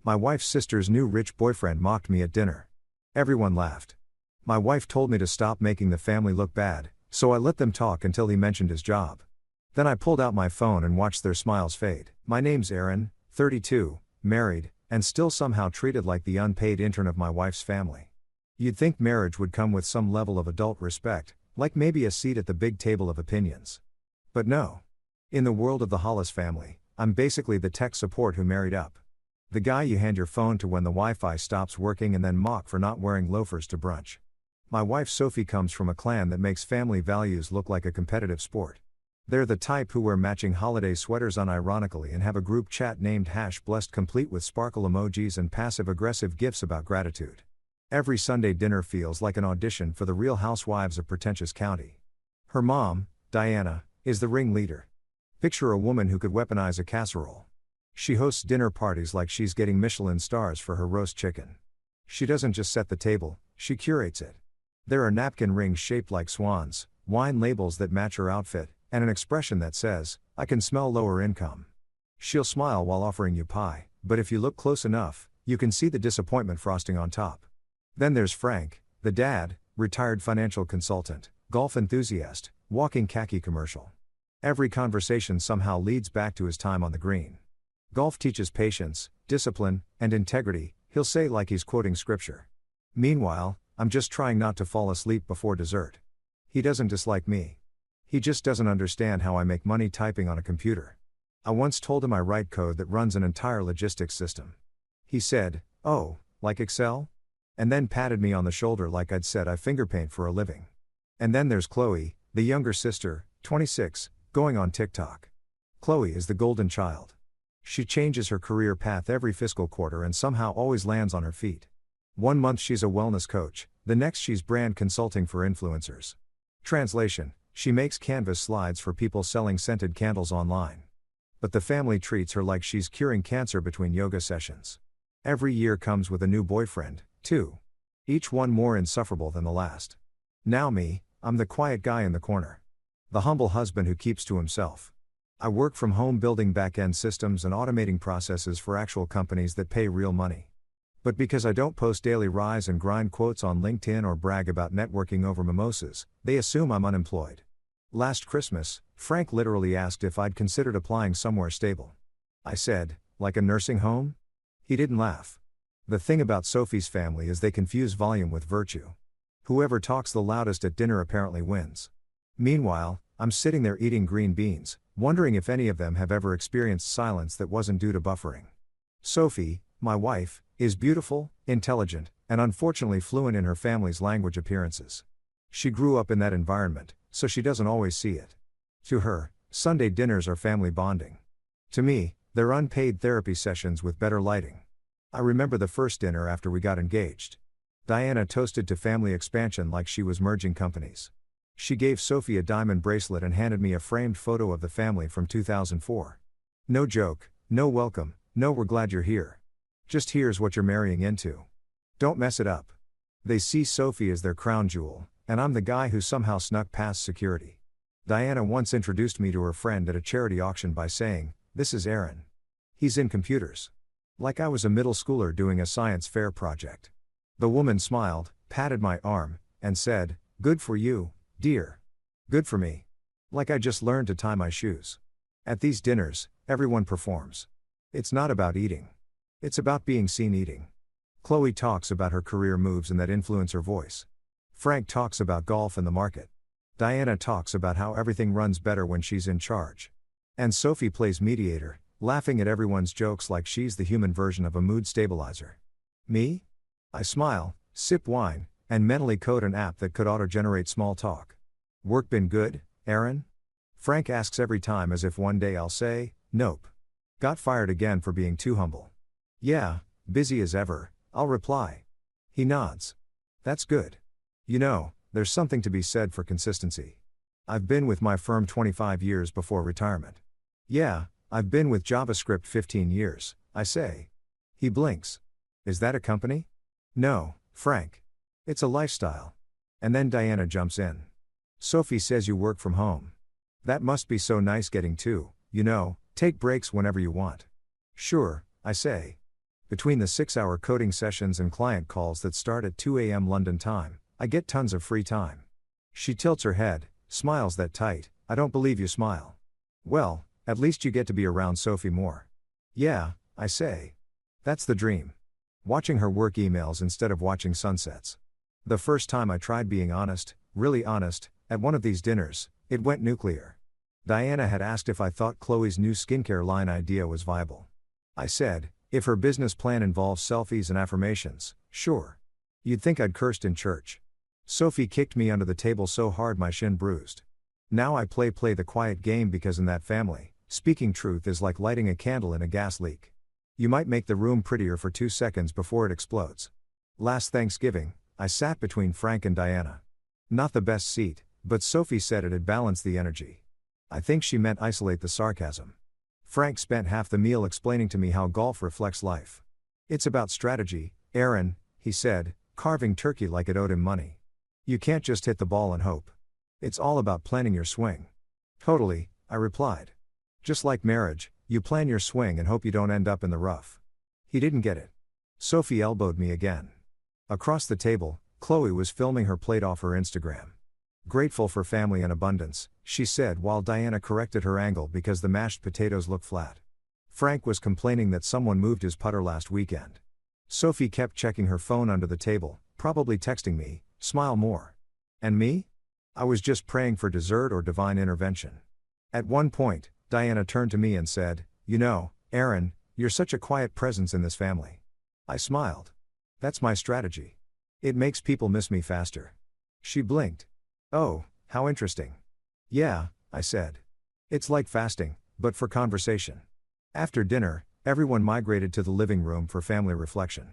My wife's sister's new rich boyfriend mocked me at dinner. Everyone laughed. My wife told me to stop making the family look bad, so I let them talk until he mentioned his job. Then I pulled out my phone and watched their smiles fade. My name's Aaron, 32, married, and still somehow treated like the unpaid intern of my wife's family. You'd think marriage would come with some level of adult respect, like maybe a seat at the big table of opinions. But no. In the world of the Hollis family, I'm basically the tech support who married up. The guy you hand your phone to when the Wi-Fi stops working and then mock for not wearing loafers to brunch. My wife Sophie comes from a clan that makes family values look like a competitive sport. They're the type who wear matching holiday sweaters unironically and have a group chat named #blessed complete with sparkle emojis and passive-aggressive gifs about gratitude. Every Sunday dinner feels like an audition for the Real Housewives of Pretentious County. Her mom, Diana, is the ringleader. Picture a woman who could weaponize a casserole. She hosts dinner parties like she's getting Michelin stars for her roast chicken. She doesn't just set the table, she curates it. There are napkin rings shaped like swans, wine labels that match her outfit, and an expression that says, "I can smell lower income." She'll smile while offering you pie, but if you look close enough, you can see the disappointment frosting on top. Then there's Frank, the dad, retired financial consultant, golf enthusiast, walking khaki commercial. Every conversation somehow leads back to his time on the green. Golf teaches patience, discipline, and integrity, he'll say like he's quoting scripture. Meanwhile, I'm just trying not to fall asleep before dessert. He doesn't dislike me. He just doesn't understand how I make money typing on a computer. I once told him I write code that runs an entire logistics system. He said, "Oh, like Excel?" And then patted me on the shoulder like I'd said I finger paint for a living. And then there's Chloe, the younger sister, 26, going on TikTok. Chloe is the golden child. She changes her career path every fiscal quarter and somehow always lands on her feet. One month she's a wellness coach, the next she's brand consulting for influencers. Translation: she makes canvas slides for people selling scented candles online. But the family treats her like she's curing cancer between yoga sessions. Every year comes with a new boyfriend, too. Each one more insufferable than the last. Now me, I'm the quiet guy in the corner. The humble husband who keeps to himself. I work from home building back-end systems and automating processes for actual companies that pay real money. But because I don't post daily rise and grind quotes on LinkedIn or brag about networking over mimosas, they assume I'm unemployed. Last Christmas, Frank literally asked if I'd considered applying somewhere stable. I said, like a nursing home? He didn't laugh. The thing about Sophie's family is they confuse volume with virtue. Whoever talks the loudest at dinner apparently wins. Meanwhile, I'm sitting there eating green beans, wondering if any of them have ever experienced silence that wasn't due to buffering. Sophie, my wife, is beautiful, intelligent, and unfortunately fluent in her family's language appearances. She grew up in that environment, so she doesn't always see it. To her, Sunday dinners are family bonding. To me, they're unpaid therapy sessions with better lighting. I remember the first dinner after we got engaged. Diana toasted to family expansion like she was merging companies. She gave Sophie a diamond bracelet and handed me a framed photo of the family from 2004. No joke, no welcome, no we're glad you're here. Just here's what you're marrying into. Don't mess it up. They see Sophie as their crown jewel, and I'm the guy who somehow snuck past security. Diana once introduced me to her friend at a charity auction by saying, "This is Aaron. He's in computers." Like I was a middle schooler doing a science fair project. The woman smiled, patted my arm, and said, "Good for you, dear. Good for me." Like I just learned to tie my shoes. At these dinners, everyone performs. It's not about eating. It's about being seen eating. Chloe talks about her career moves in that influencer voice. Frank talks about golf and the market. Diana talks about how everything runs better when she's in charge. And Sophie plays mediator, laughing at everyone's jokes like she's the human version of a mood stabilizer. Me? I smile, sip wine, and mentally code an app that could auto-generate small talk. Work been good, Aaron? Frank asks every time as if one day I'll say, nope. Got fired again for being too humble. Yeah, busy as ever, I'll reply. He nods. That's good. You know, there's something to be said for consistency. I've been with my firm 25 years before retirement. Yeah, I've been with JavaScript 15 years, I say. He blinks. Is that a company? No, Frank. It's a lifestyle. And then Diana jumps in. Sophie says you work from home. That must be so nice getting to, take breaks whenever you want. Sure, I say. Between the 6-hour coding sessions and client calls that start at 2 a.m. London time, I get tons of free time. She tilts her head, smiles that tight, I don't believe you smile. Well, at least you get to be around Sophie more. Yeah, I say. That's the dream. Watching her work emails instead of watching sunsets. The first time I tried being honest, really honest, at one of these dinners, it went nuclear. Diana had asked if I thought Chloe's new skincare line idea was viable. I said, if her business plan involves selfies and affirmations, sure. You'd think I'd cursed in church. Sophie kicked me under the table so hard my shin bruised. Now I play the quiet game because in that family, speaking truth is like lighting a candle in a gas leak. You might make the room prettier for 2 seconds before it explodes. Last Thanksgiving, I sat between Frank and Diana. Not the best seat, but Sophie said it had balanced the energy. I think she meant isolate the sarcasm. Frank spent half the meal explaining to me how golf reflects life. It's about strategy, Aaron, he said, carving turkey like it owed him money. You can't just hit the ball and hope. It's all about planning your swing. Totally, I replied. Just like marriage, you plan your swing and hope you don't end up in the rough. He didn't get it. Sophie elbowed me again. Across the table, Chloe was filming her plate off her Instagram. Grateful for family and abundance, she said while Diana corrected her angle because the mashed potatoes looked flat. Frank was complaining that someone moved his putter last weekend. Sophie kept checking her phone under the table, probably texting me, smile more. And me? I was just praying for dessert or divine intervention. At one point, Diana turned to me and said, you know, Aaron, you're such a quiet presence in this family. I smiled. That's my strategy. It makes people miss me faster. She blinked. Oh, how interesting. Yeah, I said. It's like fasting, but for conversation. After dinner, everyone migrated to the living room for family reflection.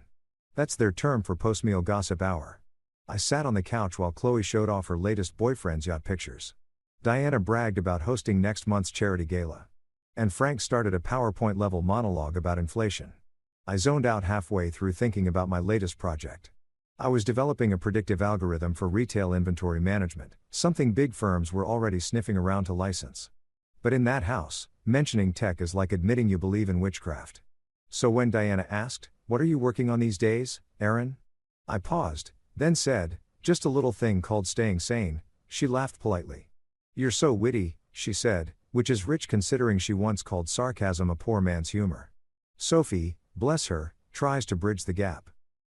That's their term for post-meal gossip hour. I sat on the couch while Chloe showed off her latest boyfriend's yacht pictures. Diana bragged about hosting next month's charity gala. And Frank started a PowerPoint-level monologue about inflation. I zoned out halfway through thinking about my latest project. I was developing a predictive algorithm for retail inventory management, something big firms were already sniffing around to license. But in that house, mentioning tech is like admitting you believe in witchcraft. So when Diana asked, what are you working on these days, Aaron? I paused, then said, just a little thing called staying sane. She laughed politely. You're so witty, she said, which is rich considering she once called sarcasm a poor man's humor. Sophie, bless her, tries to bridge the gap.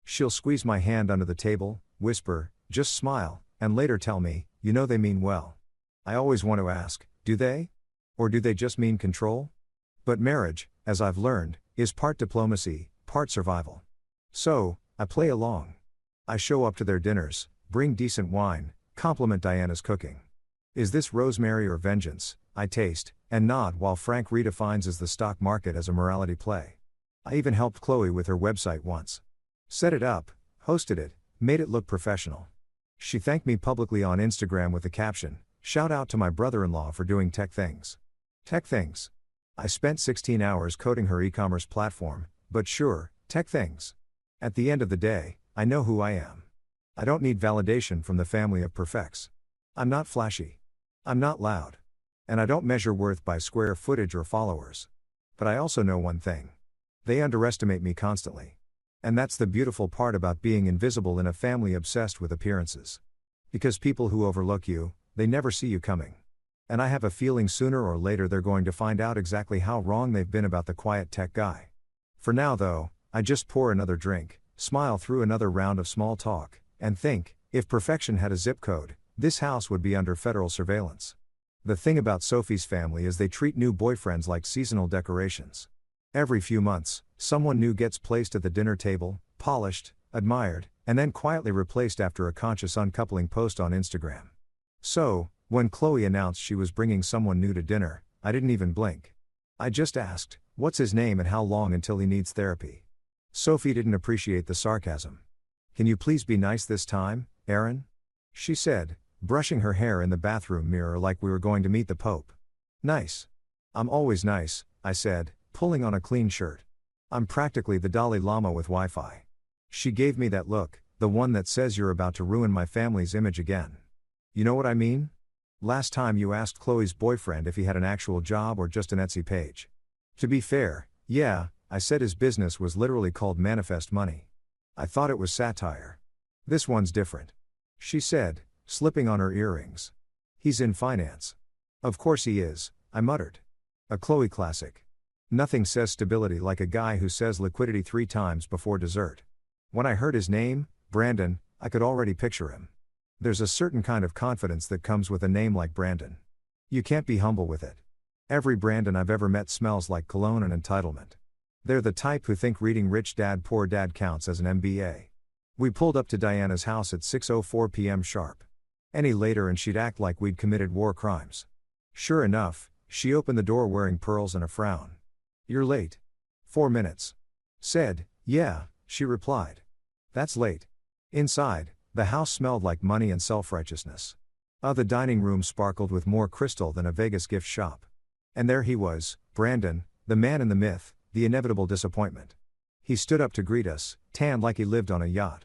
She'll squeeze my hand under the table, whisper, just smile, and later tell me, you know they mean well. I always want to ask, do they? Or do they just mean control? But marriage, as I've learned, is part diplomacy, part survival. So, I play along. I show up to their dinners, bring decent wine, compliment Diana's cooking. Is this rosemary or vengeance? I taste, and nod while Frank redefines the stock market as a morality play. I even helped Chloe with her website once. Set it up, hosted it, made it look professional. She thanked me publicly on Instagram with the caption, shout out to my brother-in-law for doing tech things. Tech things. I spent 16 hours coding her e-commerce platform, but sure, tech things. At the end of the day, I know who I am. I don't need validation from the family of perfects. I'm not flashy. I'm not loud. And I don't measure worth by square footage or followers. But I also know one thing. They underestimate me constantly. And that's the beautiful part about being invisible in a family obsessed with appearances. Because people who overlook you, they never see you coming. And I have a feeling sooner or later they're going to find out exactly how wrong they've been about the quiet tech guy. For now though, I just pour another drink, smile through another round of small talk, and think, if perfection had a zip code, this house would be under federal surveillance. The thing about Sophie's family is they treat new boyfriends like seasonal decorations. Every few months, someone new gets placed at the dinner table, polished, admired, and then quietly replaced after a conscious uncoupling post on Instagram. So, when Chloe announced she was bringing someone new to dinner, I didn't even blink. I just asked, what's his name and how long until he needs therapy? Sophie didn't appreciate the sarcasm. Can you please be nice this time, Aaron? She said, brushing her hair in the bathroom mirror like we were going to meet the Pope. Nice. I'm always nice, I said, pulling on a clean shirt. I'm practically the Dalai Lama with Wi-Fi. She gave me that look, the one that says you're about to ruin my family's image again. You know what I mean? Last time you asked Chloe's boyfriend if he had an actual job or just an Etsy page. To be fair, yeah, I said his business was literally called Manifest Money. I thought it was satire. This one's different. She said, slipping on her earrings. He's in finance. Of course he is, I muttered. A Chloe classic. Nothing says stability like a guy who says liquidity 3 times before dessert. When I heard his name, Brandon, I could already picture him. There's a certain kind of confidence that comes with a name like Brandon. You can't be humble with it. Every Brandon I've ever met smells like cologne and entitlement. They're the type who think reading Rich Dad Poor Dad counts as an MBA. We pulled up to Diana's house at 6:04 p.m. sharp. Any later and she'd act like we'd committed war crimes. Sure enough, she opened the door wearing pearls and a frown. You're late. 4 minutes. Said, yeah, she replied. That's late. Inside, the house smelled like money and self-righteousness. The dining room sparkled with more crystal than a Vegas gift shop. And there he was, Brandon, the man in the myth, the inevitable disappointment. He stood up to greet us, tanned like he lived on a yacht.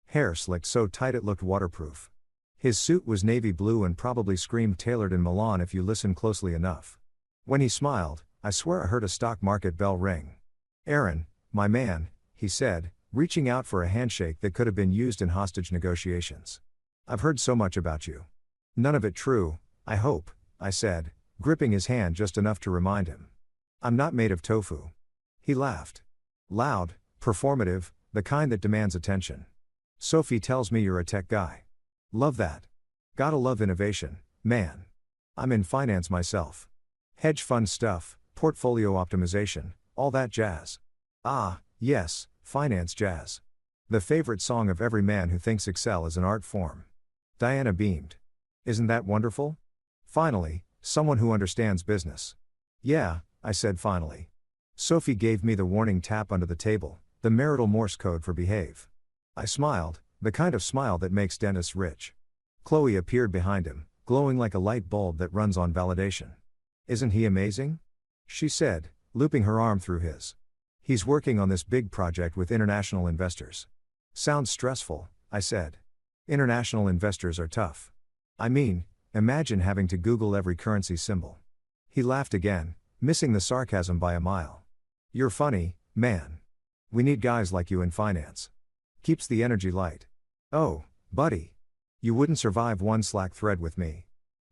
Hair slicked so tight it looked waterproof. His suit was navy blue and probably screamed tailored in Milan if you listened closely enough. When he smiled, I swear I heard a stock market bell ring. Aaron, my man, he said, reaching out for a handshake that could have been used in hostage negotiations. I've heard so much about you. None of it true, I hope, I said, gripping his hand just enough to remind him. I'm not made of tofu. He laughed. Loud, performative, the kind that demands attention. Sophie tells me you're a tech guy. Love that. Gotta love innovation, man. I'm in finance myself. Hedge fund stuff, portfolio optimization, all that jazz. Ah, yes, finance jazz. The favorite song of every man who thinks Excel is an art form. Diana beamed. Isn't that wonderful? Finally, someone who understands business. Yeah, I said finally. Sophie gave me the warning tap under the table, the marital Morse code for behave. I smiled, the kind of smile that makes dentists rich. Chloe appeared behind him, glowing like a light bulb that runs on validation. Isn't he amazing? She said, looping her arm through his. He's working on this big project with international investors. Sounds stressful, I said. International investors are tough. I mean, imagine having to Google every currency symbol. He laughed again, missing the sarcasm by a mile. You're funny, man. We need guys like you in finance. Keeps the energy light. Oh, buddy. You wouldn't survive one Slack thread with me.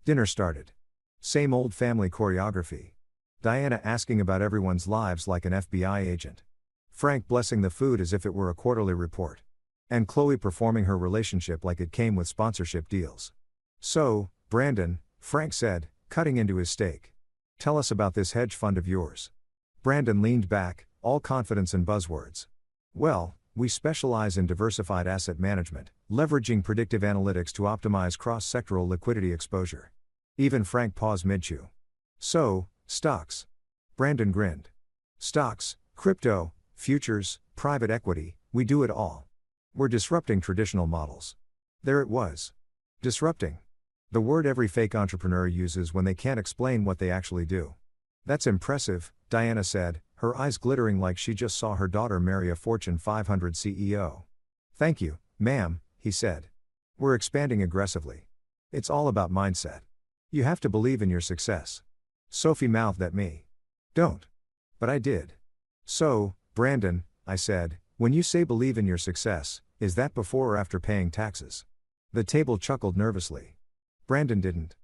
Dinner started. Same old family choreography. Diana asking about everyone's lives like an FBI agent. Frank blessing the food as if it were a quarterly report. And Chloe performing her relationship like it came with sponsorship deals. So, Brandon, Frank said, cutting into his steak. Tell us about this hedge fund of yours. Brandon leaned back, all confidence and buzzwords. Well, we specialize in diversified asset management, leveraging predictive analytics to optimize cross-sectoral liquidity exposure. Even Frank paused mid-chew. So, stocks. Brandon grinned. Stocks, crypto, futures, private equity, we do it all. We're disrupting traditional models. There it was. Disrupting. The word every fake entrepreneur uses when they can't explain what they actually do. That's impressive, Diana said, her eyes glittering like she just saw her daughter marry a Fortune 500 CEO. Thank you, ma'am, he said. We're expanding aggressively. It's all about mindset. You have to believe in your success. Sophie mouthed at me. Don't. But I did. So, Brandon, I said, when you say believe in your success, is that before or after paying taxes? The table chuckled nervously. Brandon didn't.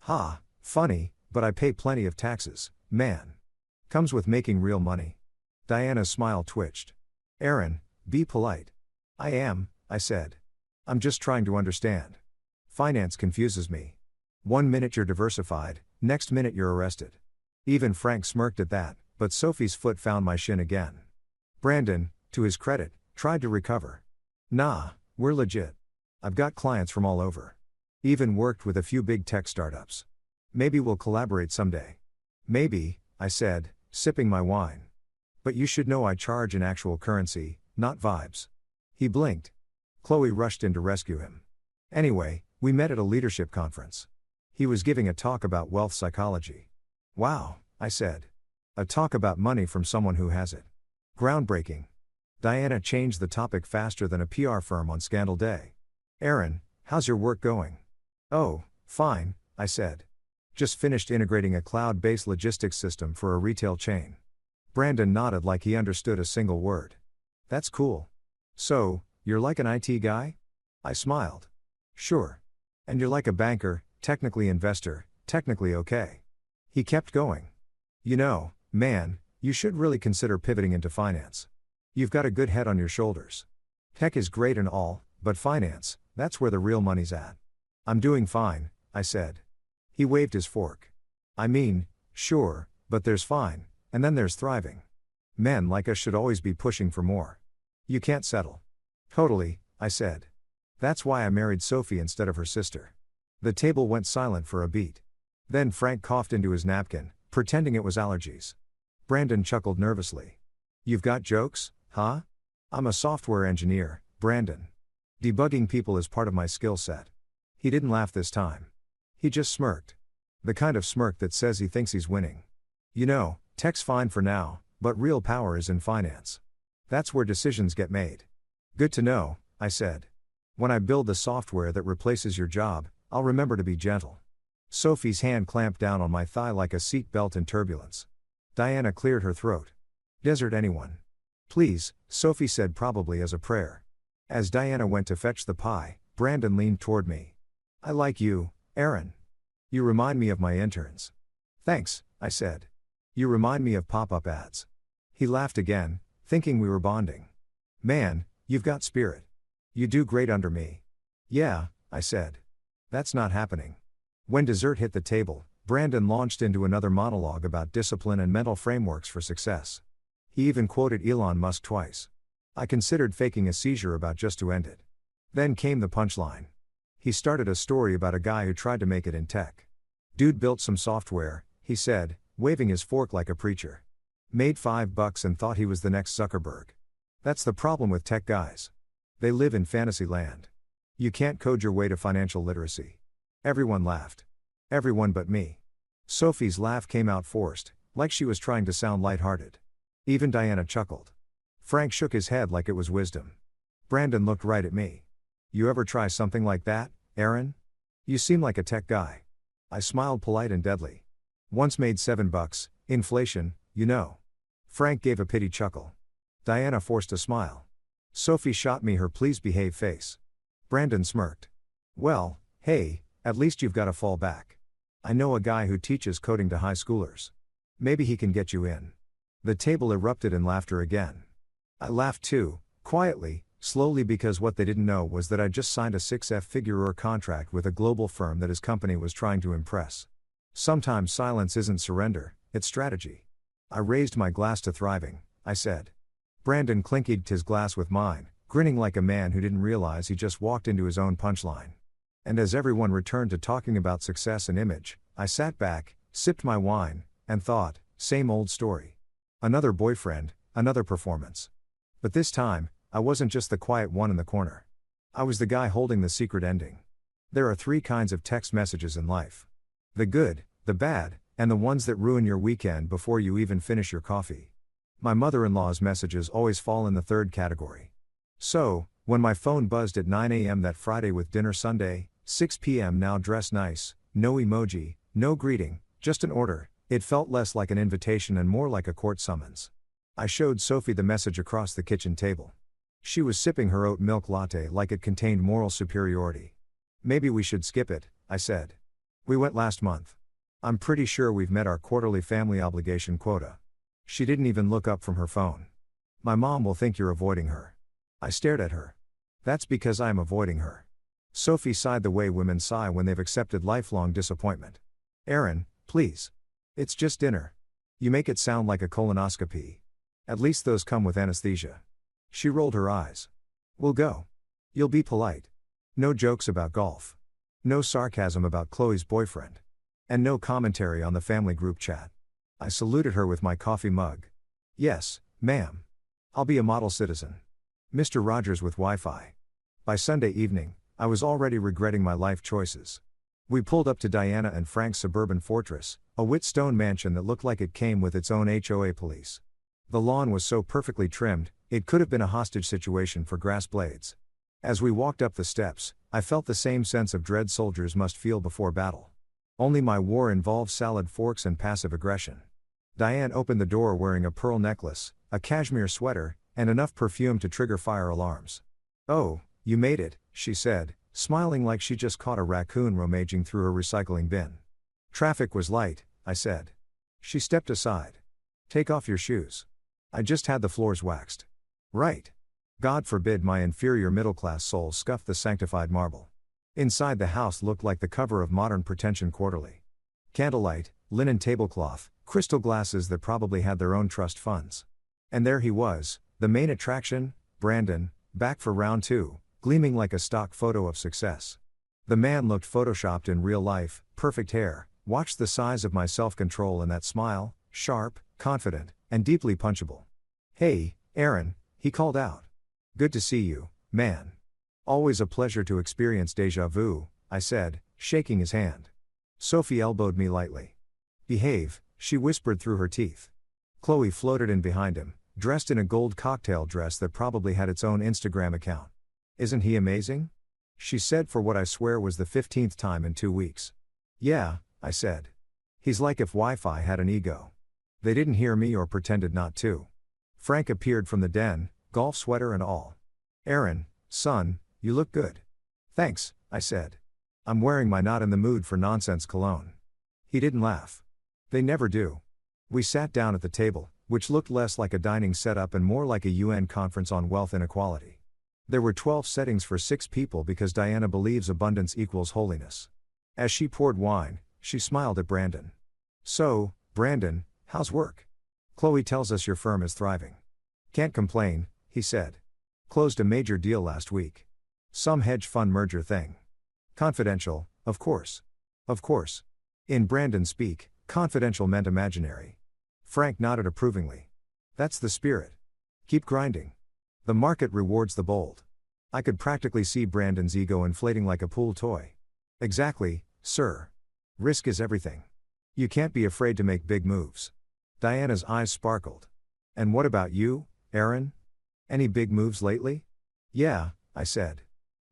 Ha, funny, but I pay plenty of taxes, man. Comes with making real money. Diana's smile twitched. Aaron, be polite. I am, I said. I'm just trying to understand. Finance confuses me. 1 minute you're diversified, next minute you're arrested. Even Frank smirked at that, but Sophie's foot found my shin again. Brandon, to his credit, tried to recover. Nah, we're legit. I've got clients from all over. Even worked with a few big tech startups. Maybe we'll collaborate someday. Maybe, I said, sipping my wine. But you should know I charge in actual currency, not vibes. He blinked. Chloe rushed in to rescue him. Anyway, we met at a leadership conference. He was giving a talk about wealth psychology. Wow, I said. A talk about money from someone who has it. Groundbreaking. Diana changed the topic faster than a PR firm on scandal day. Aaron, how's your work going? Oh, fine, I said. Just finished integrating a cloud-based logistics system for a retail chain. Brandon nodded like he understood a single word. That's cool. So, you're like an IT guy? I smiled. Sure. And you're like a banker, technically investor, technically okay. He kept going. You know, man, you should really consider pivoting into finance. You've got a good head on your shoulders. Tech is great and all, but finance, that's where the real money's at. I'm doing fine, I said. He waved his fork. I mean, sure, but there's fine, and then there's thriving. Men like us should always be pushing for more. You can't settle. Totally, I said. That's why I married Sophie instead of her sister. The table went silent for a beat. Then Frank coughed into his napkin, pretending it was allergies. Brandon chuckled nervously. You've got jokes, huh? I'm a software engineer, Brandon. Debugging people is part of my skill set. He didn't laugh this time. He just smirked. The kind of smirk that says he thinks he's winning. You know, tech's fine for now, but real power is in finance. That's where decisions get made. Good to know, I said. When I build the software that replaces your job, I'll remember to be gentle. Sophie's hand clamped down on my thigh like a seat belt in turbulence. Diana cleared her throat. Desert anyone. Please, Sophie said probably as a prayer. As Diana went to fetch the pie, Brandon leaned toward me. I like you, Aaron. You remind me of my interns. Thanks, I said. You remind me of pop-up ads. He laughed again, thinking we were bonding. Man, you've got spirit. You do great under me. Yeah, I said. That's not happening. When dessert hit the table, Brandon launched into another monologue about discipline and mental frameworks for success. He even quoted Elon Musk twice. I considered faking a seizure about just to end it. Then came the punchline. He started a story about a guy who tried to make it in tech. Dude built some software, he said, waving his fork like a preacher. Made $5 and thought he was the next Zuckerberg. That's the problem with tech guys. They live in fantasy land. You can't code your way to financial literacy. Everyone laughed. Everyone but me. Sophie's laugh came out forced, like she was trying to sound lighthearted. Even Diana chuckled. Frank shook his head like it was wisdom. Brandon looked right at me. You ever try something like that, Aaron? You seem like a tech guy. I smiled polite and deadly. Once made $7, inflation, you know. Frank gave a pity chuckle. Diana forced a smile. Sophie shot me her please behave face. Brandon smirked. Well, hey, at least you've got a fallback. I know a guy who teaches coding to high schoolers. Maybe he can get you in. The table erupted in laughter again. I laughed too, quietly, slowly because what they didn't know was that I'd just signed a 6-figure contract with a global firm that his company was trying to impress. Sometimes silence isn't surrender, it's strategy. I raised my glass to thriving, I said. Brandon clinked his glass with mine, grinning like a man who didn't realize he just walked into his own punchline. And as everyone returned to talking about success and image, I sat back, sipped my wine, and thought, same old story. Another boyfriend, another performance. But this time, I wasn't just the quiet one in the corner. I was the guy holding the secret ending. There are 3 kinds of text messages in life. The good, the bad, and the ones that ruin your weekend before you even finish your coffee. My mother-in-law's messages always fall in the 3rd category. So, when my phone buzzed at 9 a.m. that Friday with dinner Sunday, 6 p.m. now dress nice, no emoji, no greeting, just an order, it felt less like an invitation and more like a court summons. I showed Sophie the message across the kitchen table. She was sipping her oat milk latte like it contained moral superiority. Maybe we should skip it, I said. We went last month. I'm pretty sure we've met our quarterly family obligation quota. She didn't even look up from her phone. My mom will think you're avoiding her. I stared at her. That's because I am avoiding her. Sophie sighed the way women sigh when they've accepted lifelong disappointment. Aaron, please. It's just dinner. You make it sound like a colonoscopy. At least those come with anesthesia. She rolled her eyes. We'll go. You'll be polite. No jokes about golf. No sarcasm about Chloe's boyfriend. And no commentary on the family group chat. I saluted her with my coffee mug. Yes, ma'am. I'll be a model citizen. Mr. Rogers with Wi-Fi. By Sunday evening, I was already regretting my life choices. We pulled up to Diana and Frank's suburban fortress, a Whitstone mansion that looked like it came with its own HOA police. The lawn was so perfectly trimmed, it could have been a hostage situation for grass blades. As we walked up the steps, I felt the same sense of dread soldiers must feel before battle. Only my war involved salad forks and passive aggression. Diane opened the door wearing a pearl necklace, a cashmere sweater, and enough perfume to trigger fire alarms. "Oh, you made it," she said, smiling like she just caught a raccoon rummaging through her recycling bin. "Traffic was light," I said. She stepped aside. "Take off your shoes. I just had the floors waxed." "Right." God forbid my inferior middle-class soul scuffed the sanctified marble. Inside the house looked like the cover of Modern Pretension Quarterly. Candlelight, linen tablecloth, crystal glasses that probably had their own trust funds. And there he was, the main attraction, Brandon, back for round 2, gleaming like a stock photo of success. The man looked photoshopped in real life, perfect hair, watched the size of my self-control in that smile, sharp, confident, and deeply punchable. "Hey, Aaron," he called out. "Good to see you, man." "Always a pleasure to experience déjà vu," I said, shaking his hand. Sophie elbowed me lightly. "Behave," she whispered through her teeth. Chloe floated in behind him, dressed in a gold cocktail dress that probably had its own Instagram account. "Isn't he amazing?" she said for what I swear was the 15th time in 2 weeks. "Yeah," I said. "He's like if Wi-Fi had an ego." They didn't hear me or pretended not to. Frank appeared from the den, golf sweater and all. "Aaron, son, you look good." "Thanks," I said. "I'm wearing my not in the mood for nonsense cologne." He didn't laugh. They never do. We sat down at the table, which looked less like a dining setup and more like a UN conference on wealth inequality. There were 12 settings for 6 people because Diana believes abundance equals holiness. As she poured wine, she smiled at Brandon. "So, Brandon, how's work? Chloe tells us your firm is thriving." "Can't complain," he said. "Closed a major deal last week. Some hedge fund merger thing. Confidential, of course." "Of course." In Brandon speak, confidential meant imaginary. Frank nodded approvingly. "That's the spirit. Keep grinding. The market rewards the bold." I could practically see Brandon's ego inflating like a pool toy. "Exactly, sir. Risk is everything. You can't be afraid to make big moves." Diana's eyes sparkled. "And what about you, Aaron? Any big moves lately?" "Yeah," I said.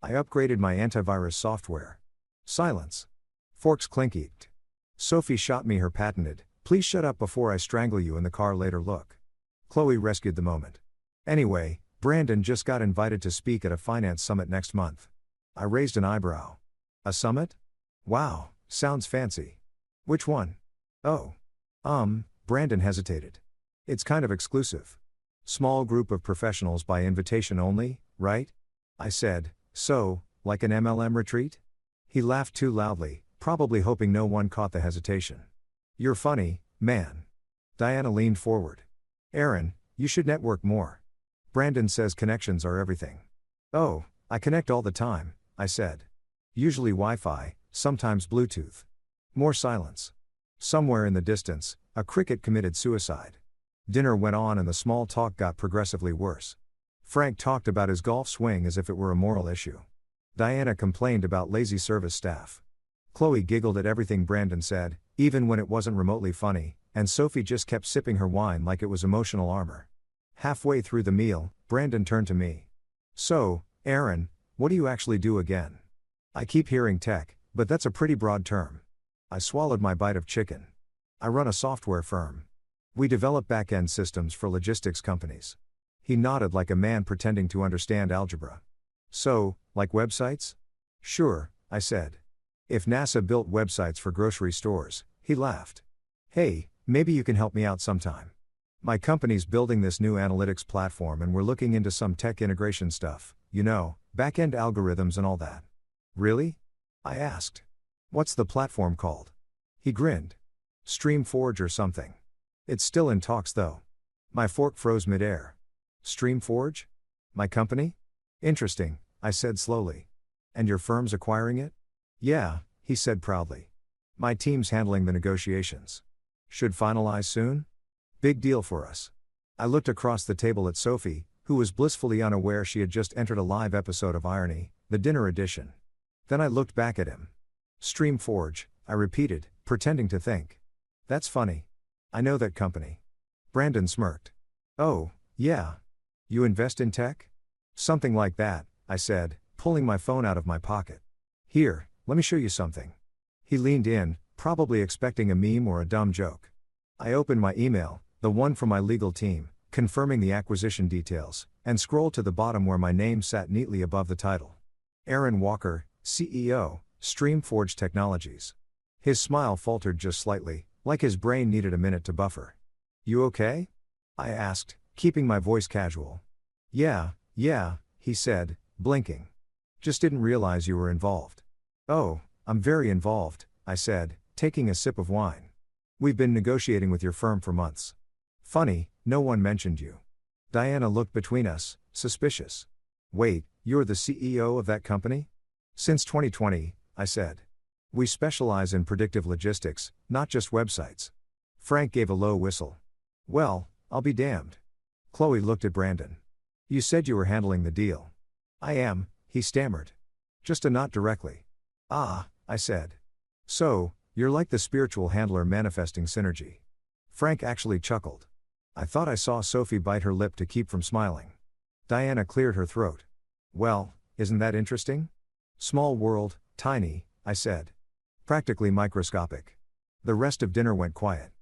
"I upgraded my antivirus software." Silence. Forks clinked. Sophie shot me her patented, "Please shut up before I strangle you in the car later" look. Chloe rescued the moment. "Anyway, Brandon just got invited to speak at a finance summit next month." I raised an eyebrow. "A summit? Wow, sounds fancy. Which one?" "Oh. Brandon hesitated. "It's kind of exclusive. Small group of professionals by invitation only, right?" I said, "So, like an MLM retreat?" He laughed too loudly, probably hoping no one caught the hesitation. "You're funny, man." Diana leaned forward. "Aaron, you should network more. Brandon says connections are everything." "Oh, I connect all the time," I said. "Usually Wi-Fi, sometimes Bluetooth." More silence. Somewhere in the distance, a cricket committed suicide. Dinner went on and the small talk got progressively worse. Frank talked about his golf swing as if it were a moral issue. Diana complained about lazy service staff. Chloe giggled at everything Brandon said, even when it wasn't remotely funny, and Sophie just kept sipping her wine like it was emotional armor. Halfway through the meal, Brandon turned to me. "So, Aaron, what do you actually do again? I keep hearing tech, but that's a pretty broad term." I swallowed my bite of chicken. "I run a software firm. We develop back-end systems for logistics companies." He nodded like a man pretending to understand algebra. "So, like websites?" "Sure," I said. "If NASA built websites for grocery stores," he laughed. "Hey, maybe you can help me out sometime. My company's building this new analytics platform and we're looking into some tech integration stuff, back-end algorithms and all that." "Really?" I asked. "What's the platform called?" He grinned. "Streamforge or something. It's still in talks though." My fork froze midair. "Streamforge? My company? Interesting," I said slowly. "And your firm's acquiring it?" "Yeah," he said proudly. "My team's handling the negotiations. Should finalize soon? Big deal for us." I looked across the table at Sophie, who was blissfully unaware she had just entered a live episode of Irony, the dinner edition. Then I looked back at him. "Streamforge," I repeated, pretending to think. "That's funny. I know that company." Brandon smirked. "Oh, yeah. You invest in tech?" "Something like that," I said, pulling my phone out of my pocket. "Here, let me show you something." He leaned in, probably expecting a meme or a dumb joke. I opened my email, the one from my legal team, confirming the acquisition details, and scrolled to the bottom where my name sat neatly above the title. Aaron Walker, CEO, Streamforge Technologies. His smile faltered just slightly, like his brain needed a minute to buffer. "You okay?" I asked, keeping my voice casual. Yeah, he said, blinking. "Just didn't realize you were involved." "Oh, I'm very involved," I said, taking a sip of wine. "We've been negotiating with your firm for months." "Funny, no one mentioned you." Diana looked between us, suspicious. "Wait, you're the CEO of that company?" "Since 2020, I said. "We specialize in predictive logistics, not just websites." Frank gave a low whistle. "Well, I'll be damned." Chloe looked at Brandon. "You said you were handling the deal." "I am," he stammered. "Just a not directly." "Ah," I said. "So, you're like the spiritual handler manifesting synergy." Frank actually chuckled. I thought I saw Sophie bite her lip to keep from smiling. Diana cleared her throat. "Well, isn't that interesting?" "Small world, tiny," I said. "Practically microscopic." The rest of dinner went quiet.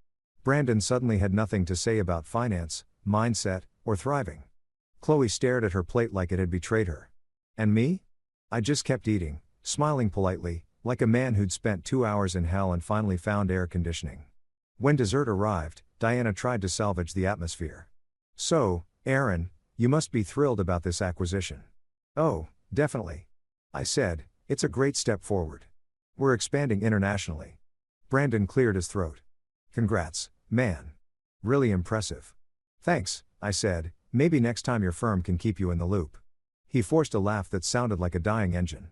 Brandon suddenly had nothing to say about finance, mindset, or thriving. Chloe stared at her plate like it had betrayed her. And me? I just kept eating, smiling politely, like a man who'd spent 2 hours in hell and finally found air conditioning. When dessert arrived, Diana tried to salvage the atmosphere. "So, Aaron, you must be thrilled about this acquisition." "Oh, definitely," I said. "It's a great step forward. We're expanding internationally." Brandon cleared his throat. "Congrats, man. Really impressive." "Thanks," I said. "Maybe next time your firm can keep you in the loop." He forced a laugh that sounded like a dying engine.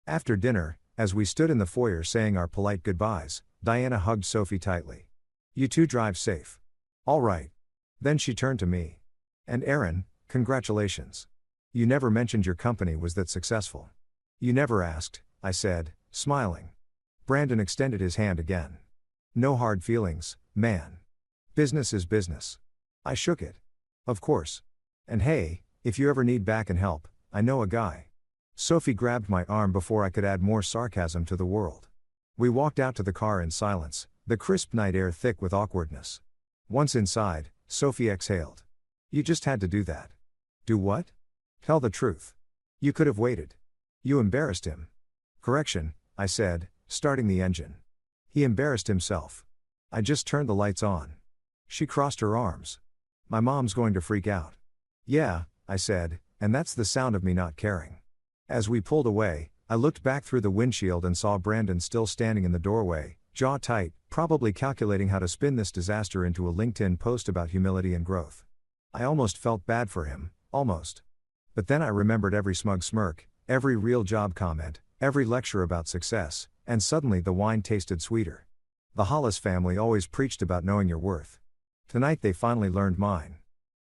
After dinner, as we stood in the foyer saying our polite goodbyes, Diana hugged Sophie tightly. "You two drive safe." "All right." Then she turned to me. "And Aaron, congratulations. You never mentioned your company was that successful." "You never asked," I said, smiling. Brandon extended his hand again. "No hard feelings, man. Business is business." I shook it. "Of course. And hey, if you ever need back and help, I know a guy." Sophie grabbed my arm before I could add more sarcasm to the world. We walked out to the car in silence, the crisp night air thick with awkwardness. Once inside, Sophie exhaled. "You just had to do that." "Do what?" "Tell the truth. You could have waited. You embarrassed him." "Correction," I said, starting the engine. "He embarrassed himself. I just turned the lights on." She crossed her arms. "My mom's going to freak out." "Yeah," I said, and that's the sound of me not caring. As we pulled away, I looked back through the windshield and saw Brandon still standing in the doorway, jaw tight, probably calculating how to spin this disaster into a LinkedIn post about humility and growth. I almost felt bad for him, almost. But then I remembered every smug smirk, every real job comment, every lecture about success, and suddenly the wine tasted sweeter. The Hollis family always preached about knowing your worth. Tonight they finally learned mine.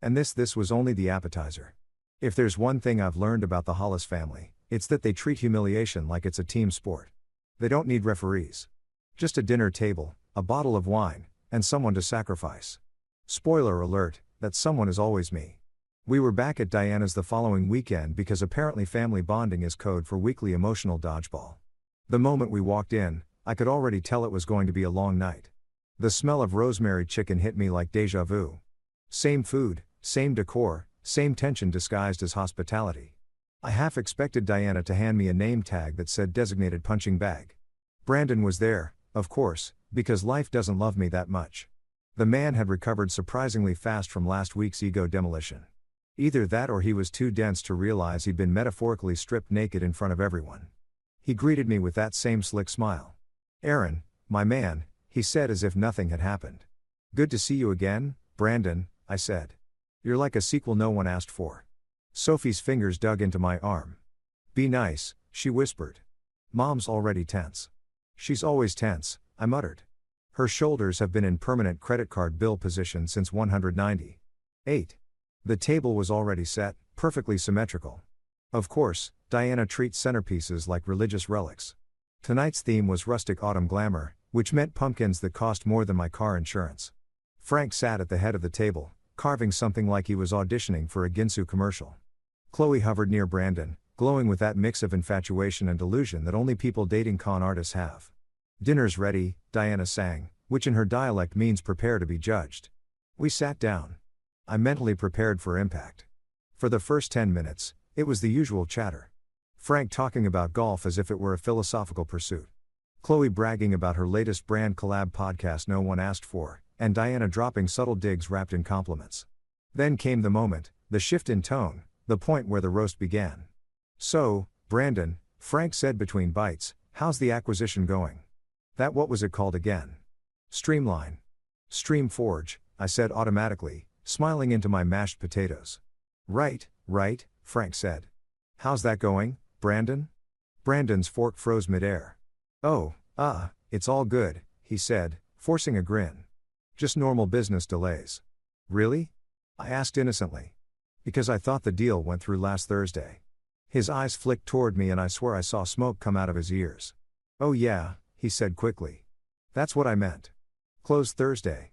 And this was only the appetizer. If there's one thing I've learned about the Hollis family, it's that they treat humiliation like it's a team sport. They don't need referees. Just a dinner table, a bottle of wine, and someone to sacrifice. Spoiler alert, that someone is always me. We were back at Diana's the following weekend because apparently family bonding is code for weekly emotional dodgeball. The moment we walked in, I could already tell it was going to be a long night. The smell of rosemary chicken hit me like déjà vu. Same food, same decor, same tension disguised as hospitality. I half expected Diana to hand me a name tag that said designated punching bag. Brandon was there, of course, because life doesn't love me that much. The man had recovered surprisingly fast from last week's ego demolition. Either that or he was too dense to realize he'd been metaphorically stripped naked in front of everyone. He greeted me with that same slick smile. "Aaron, my man," he said as if nothing had happened. "Good to see you again, Brandon," I said. "You're like a sequel no one asked for." Sophie's fingers dug into my arm. "Be nice," she whispered. "Mom's already tense." "She's always tense," I muttered. Her shoulders have been in permanent credit card bill position since 198. The table was already set, perfectly symmetrical. Of course, Diana treats centerpieces like religious relics. Tonight's theme was rustic autumn glamour, which meant pumpkins that cost more than my car insurance. Frank sat at the head of the table, carving something like he was auditioning for a Ginsu commercial. Chloe hovered near Brandon, glowing with that mix of infatuation and delusion that only people dating con artists have. "Dinner's ready," Diana sang, which in her dialect means prepare to be judged. We sat down. I mentally prepared for impact. For the first 10 minutes, it was the usual chatter. Frank talking about golf as if it were a philosophical pursuit. Chloe bragging about her latest brand collab podcast no one asked for, and Diana dropping subtle digs wrapped in compliments. Then came the moment, the shift in tone, the point where the roast began. "So, Brandon," Frank said between bites, "how's the acquisition going?" What was it called again? Streamline. Streamforge, I said automatically, smiling into my mashed potatoes. Right, Frank said. "How's that going, Brandon?" Brandon's fork froze midair. "Oh, it's all good," he said, forcing a grin. "Just normal business delays." "Really?" I asked innocently. "Because I thought the deal went through last Thursday." His eyes flicked toward me and I swear I saw smoke come out of his ears. "Oh yeah," he said quickly. "That's what I meant. Closed Thursday.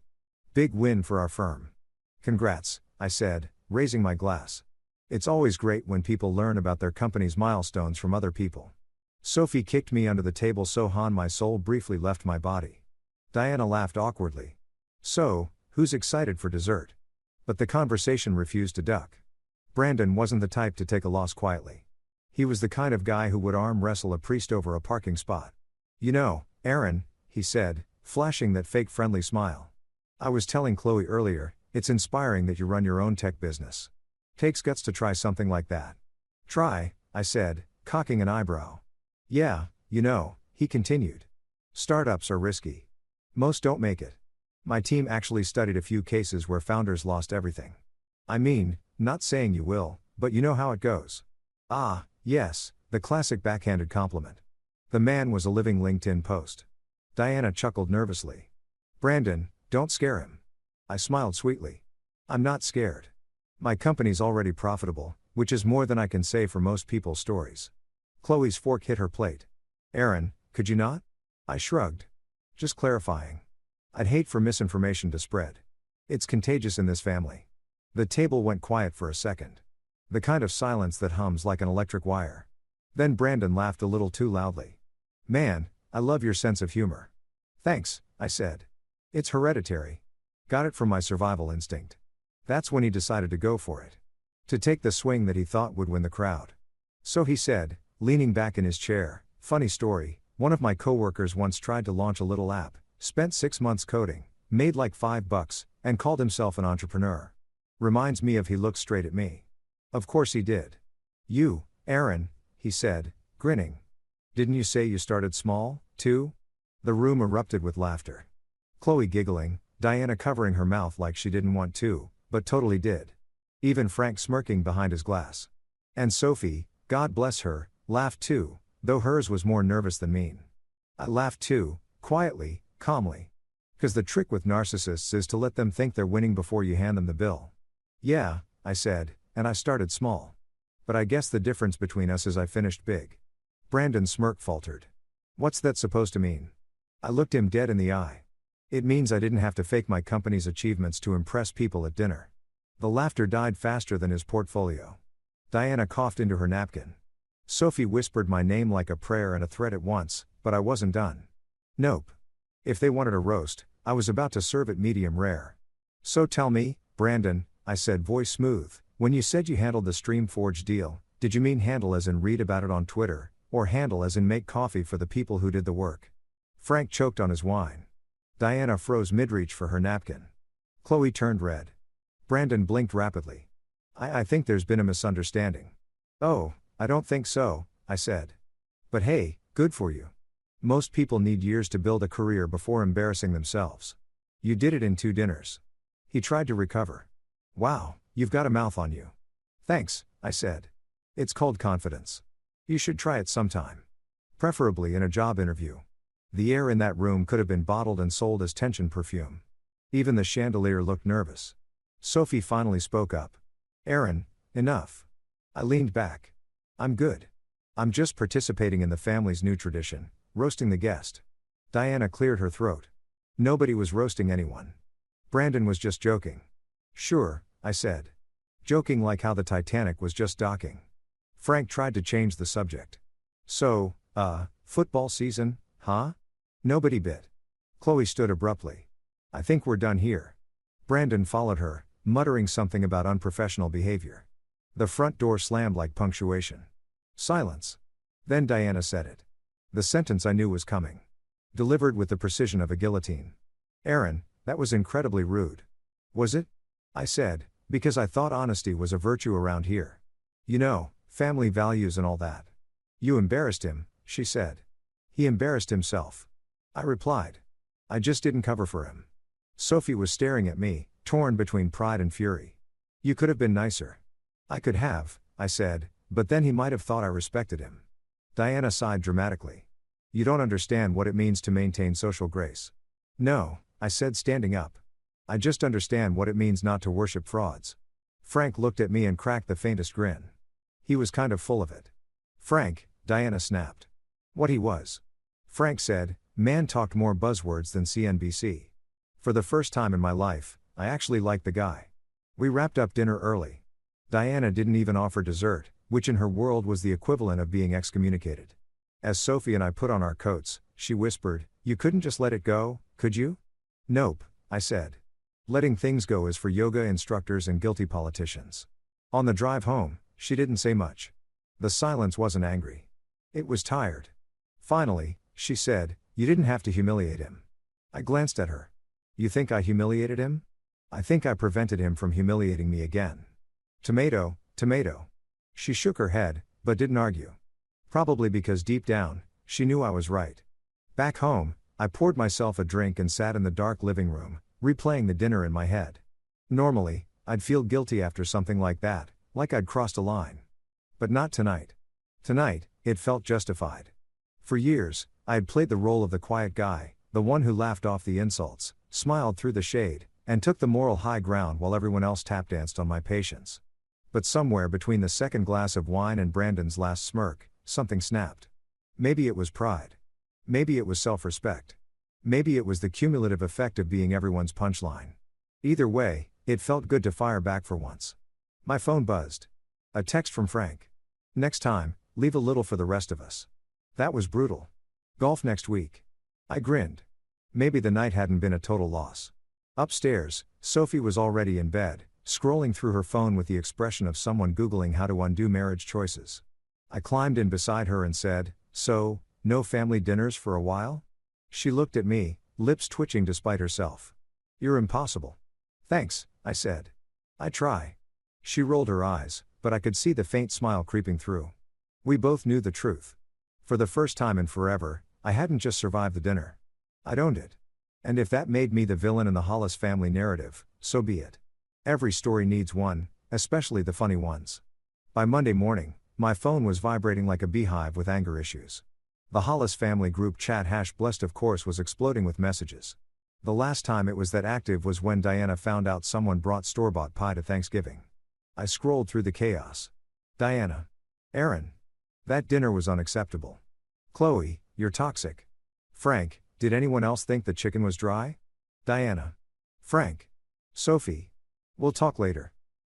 Big win for our firm." "Congrats," I said, raising my glass. It's always great when people learn about their company's milestones from other people. Sophie kicked me under the table so hard my soul briefly left my body. Diana laughed awkwardly. "So, who's excited for dessert?" But the conversation refused to duck. Brandon wasn't the type to take a loss quietly. He was the kind of guy who would arm wrestle a priest over a parking spot. "You know, Aaron," he said, flashing that fake friendly smile. "I was telling Chloe earlier, it's inspiring that you run your own tech business. Takes guts to try something like that." "Try," I said, cocking an eyebrow. "Yeah, he continued. Startups are risky. Most don't make it. My team actually studied a few cases where founders lost everything. I mean, not saying you will, but you know how it goes." "Ah, yes," the classic backhanded compliment. The man was a living LinkedIn post. Diana chuckled nervously. "Brandon, don't scare him." I smiled sweetly. "I'm not scared. My company's already profitable, which is more than I can say for most people's stories." Chloe's fork hit her plate. "Aaron, could you not?" I shrugged. "Just clarifying. I'd hate for misinformation to spread. It's contagious in this family." The table went quiet for a second. The kind of silence that hums like an electric wire. Then Brandon laughed a little too loudly. "Man, I love your sense of humor." "Thanks," I said. "It's hereditary. Got it from my survival instinct." That's when he decided to go for it. To take the swing that he thought would win the crowd. So he said, leaning back in his chair, "Funny story, one of my coworkers once tried to launch a little app, spent 6 months coding, made like $5, and called himself an entrepreneur. Reminds me of." He looked straight at me. "Of course he did. You, Aaron," he said, grinning. "Didn't you say you started small, too?" The room erupted with laughter. Chloe giggling, Diana covering her mouth like she didn't want to, but totally did. Even Frank smirking behind his glass. And Sophie, God bless her, laughed too, though hers was more nervous than mean. I laughed too, quietly, calmly. 'Cause the trick with narcissists is to let them think they're winning before you hand them the bill. "Yeah," I said, "and I started small. But I guess the difference between us is I finished big." Brandon's smirk faltered. "What's that supposed to mean?" I looked him dead in the eye. "It means I didn't have to fake my company's achievements to impress people at dinner." The laughter died faster than his portfolio. Diana coughed into her napkin. Sophie whispered my name like a prayer and a threat at once, but I wasn't done. "Nope. If they wanted a roast, I was about to serve it medium rare." "So tell me, Brandon," I said, voice smooth, "when you said you handled the Streamforge deal, did you mean handle as in read about it on Twitter, or handle as in make coffee for the people who did the work?" Frank choked on his wine. Diana froze mid-reach for her napkin. Chloe turned red. Brandon blinked rapidly. I think there's been a misunderstanding." "Oh, I don't think so," I said. "But hey, good for you. Most people need years to build a career before embarrassing themselves. You did it in 2 dinners." He tried to recover. "Wow, you've got a mouth on you." "Thanks," I said. "It's called confidence. You should try it sometime. Preferably in a job interview." The air in that room could have been bottled and sold as tension perfume. Even the chandelier looked nervous. Sophie finally spoke up. "Aaron, enough." I leaned back. "I'm good. I'm just participating in the family's new tradition, roasting the guest." Diana cleared her throat. Nobody was roasting anyone. Brandon was just joking. "Sure," I said. Joking like how the Titanic was just docking. Frank tried to change the subject. "So, football season, huh?" Nobody bit. Chloe stood abruptly. I think we're done here. Brandon followed her, muttering something about unprofessional behavior. The front door slammed like punctuation. Silence. Then Diana said it. The sentence I knew was coming. Delivered with the precision of a guillotine. Aaron, that was incredibly rude. Was it? I said, because I thought honesty was a virtue around here. You know, family values and all that. You embarrassed him, she said. He embarrassed himself. I replied. I just didn't cover for him. Sophie was staring at me, torn between pride and fury. You could have been nicer. I could have, I said, but then he might have thought I respected him. Diana sighed dramatically. You don't understand what it means to maintain social grace. No, I said, standing up. I just understand what it means not to worship frauds. Frank looked at me and cracked the faintest grin. He was kind of full of it. Frank, Diana snapped. What he was. Frank said, man talked more buzzwords than CNBC. For the first time in my life, I actually liked the guy. We wrapped up dinner early. Diana didn't even offer dessert, which in her world was the equivalent of being excommunicated. As Sophie and I put on our coats, she whispered, you couldn't just let it go, could you? Nope, I said. Letting things go is for yoga instructors and guilty politicians. On the drive home, she didn't say much. The silence wasn't angry. It was tired. Finally, she said, you didn't have to humiliate him. I glanced at her. You think I humiliated him? I think I prevented him from humiliating me again. Tomato, tomato. She shook her head, but didn't argue. Probably because deep down, she knew I was right. Back home, I poured myself a drink and sat in the dark living room, replaying the dinner in my head. Normally, I'd feel guilty after something like that, like I'd crossed a line. But not tonight. Tonight, it felt justified. For years, I had played the role of the quiet guy, the one who laughed off the insults, smiled through the shade, and took the moral high ground while everyone else tap danced on my patience. But somewhere between the second glass of wine and Brandon's last smirk, something snapped. Maybe it was pride. Maybe it was self-respect. Maybe it was the cumulative effect of being everyone's punchline. Either way, it felt good to fire back for once. My phone buzzed. A text from Frank. Next time, leave a little for the rest of us. That was brutal. Golf next week. I grinned. Maybe the night hadn't been a total loss. Upstairs, Sophie was already in bed, scrolling through her phone with the expression of someone Googling how to undo marriage choices. I climbed in beside her and said, so, no family dinners for a while? She looked at me, lips twitching despite herself. You're impossible. Thanks, I said. I try. She rolled her eyes, but I could see the faint smile creeping through. We both knew the truth. For the first time in forever, I hadn't just survived the dinner. I'd owned it. And if that made me the villain in the Hollis family narrative, so be it. Every story needs one, especially the funny ones. By Monday morning, my phone was vibrating like a beehive with anger issues. The Hollis family group chat #blessed of course was exploding with messages. The last time it was that active was when Diana found out someone brought store-bought pie to Thanksgiving. I scrolled through the chaos. Diana. Aaron. That dinner was unacceptable. Chloe, you're toxic. Frank, did anyone else think the chicken was dry? Diana. Frank. Sophie. We'll talk later.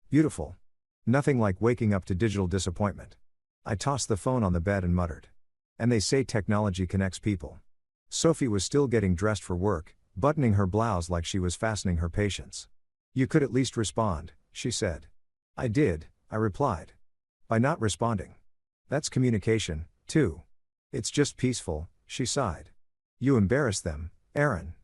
Beautiful. Nothing like waking up to digital disappointment. I tossed the phone on the bed and muttered. And they say technology connects people. Sophie was still getting dressed for work, buttoning her blouse like she was fastening her patience. You could at least respond, she said. I did, I replied. By not responding. That's communication, too. It's just peaceful, she sighed. You embarrassed them, Aaron.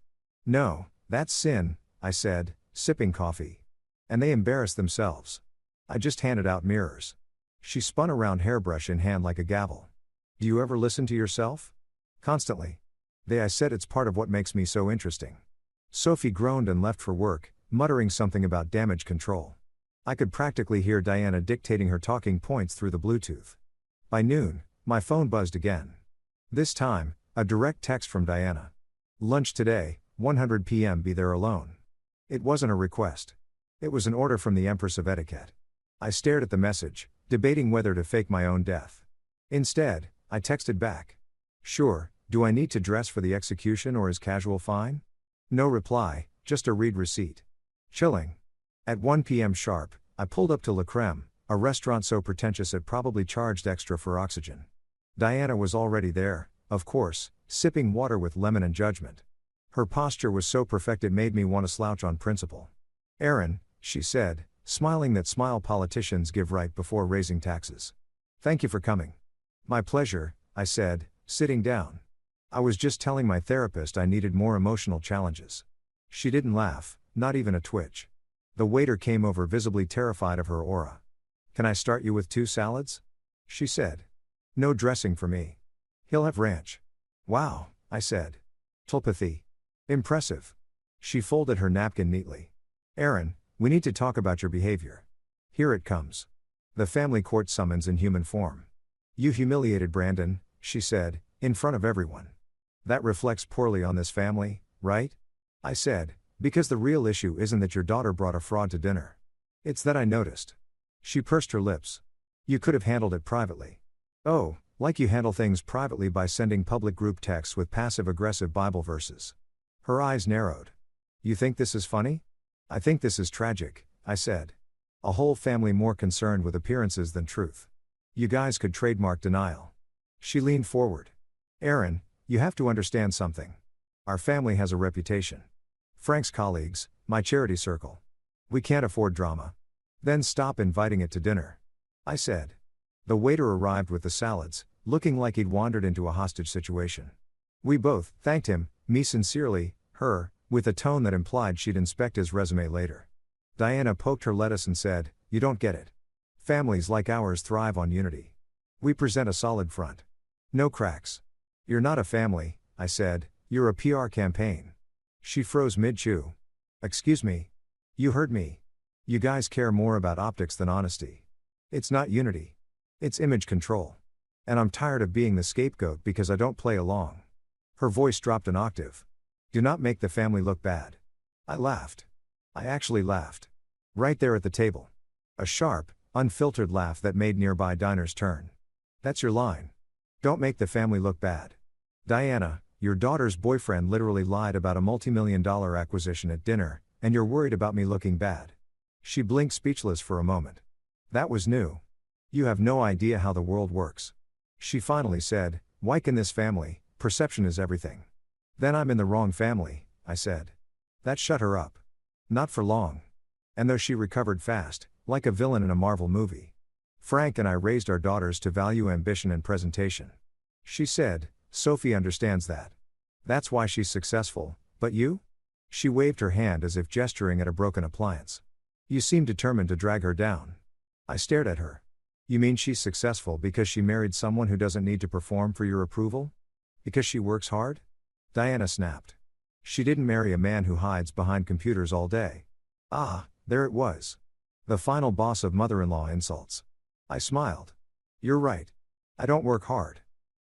No, that's sin, I said, sipping coffee. And they embarrassed themselves. I just handed out mirrors. She spun around, hairbrush in hand like a gavel. Do you ever listen to yourself? Constantly. I said it's part of what makes me so interesting. Sophie groaned and left for work, muttering something about damage control. I could practically hear Diana dictating her talking points through the Bluetooth. By noon, my phone buzzed again. This time, a direct text from Diana. Lunch today, 100 p.m. Be there alone. It wasn't a request. It was an order from the Empress of Etiquette. I stared at the message, debating whether to fake my own death. Instead, I texted back. Sure, do I need to dress for the execution or is casual fine? No reply, just a read receipt. Chilling. At 1 p.m. sharp, I pulled up to La Creme, a restaurant so pretentious it probably charged extra for oxygen. Diana was already there, of course, sipping water with lemon and judgment. Her posture was so perfect it made me want to slouch on principle. Aaron, she said, smiling that smile politicians give right before raising taxes. Thank you for coming. My pleasure, I said, sitting down. I was just telling my therapist I needed more emotional challenges. She didn't laugh, not even a twitch. The waiter came over visibly terrified of her aura. Can I start you with 2 salads? She said. No dressing for me. He'll have ranch. Wow, I said. Telepathy. Impressive. She folded her napkin neatly. Aaron, we need to talk about your behavior. Here it comes. The family court summons in human form. You humiliated Brandon, she said, in front of everyone. That reflects poorly on this family, right? I said, because the real issue isn't that your daughter brought a fraud to dinner. It's that I noticed. She pursed her lips. You could have handled it privately. Oh, like you handle things privately by sending public group texts with passive-aggressive Bible verses. Her eyes narrowed. You think this is funny? I think this is tragic, I said. A whole family more concerned with appearances than truth. You guys could trademark denial. She leaned forward. Aaron, you have to understand something. Our family has a reputation. Frank's colleagues, my charity circle. We can't afford drama. Then stop inviting it to dinner. I said. The waiter arrived with the salads, looking like he'd wandered into a hostage situation. We both thanked him, me sincerely, her, with a tone that implied she'd inspect his resume later. Diana poked her lettuce and said, You don't get it. Families like ours thrive on unity. We present a solid front. No cracks. You're not a family, I said, you're a PR campaign. She froze mid-chew. Excuse me. You heard me. You guys care more about optics than honesty. It's not unity. It's image control. And I'm tired of being the scapegoat because I don't play along. Her voice dropped an octave. Do not make the family look bad. I laughed. I actually laughed. Right there at the table. A sharp, unfiltered laugh that made nearby diners turn. That's your line. Don't make the family look bad. Diana, your daughter's boyfriend literally lied about a multi-million-dollar acquisition at dinner, and you're worried about me looking bad. She blinked speechless for a moment. That was new. You have no idea how the world works. She finally said, Like in this family, perception is everything. Then I'm in the wrong family, I said. That shut her up. Not for long. And though she recovered fast, like a villain in a Marvel movie. Frank and I raised our daughters to value ambition and presentation. She said, Sophie understands that. That's why she's successful, but you? She waved her hand as if gesturing at a broken appliance. You seem determined to drag her down. I stared at her. You mean she's successful because she married someone who doesn't need to perform for your approval? Because she works hard? Diana snapped. She didn't marry a man who hides behind computers all day. Ah, there it was. The final boss of mother-in-law insults. I smiled. You're right. I don't work hard.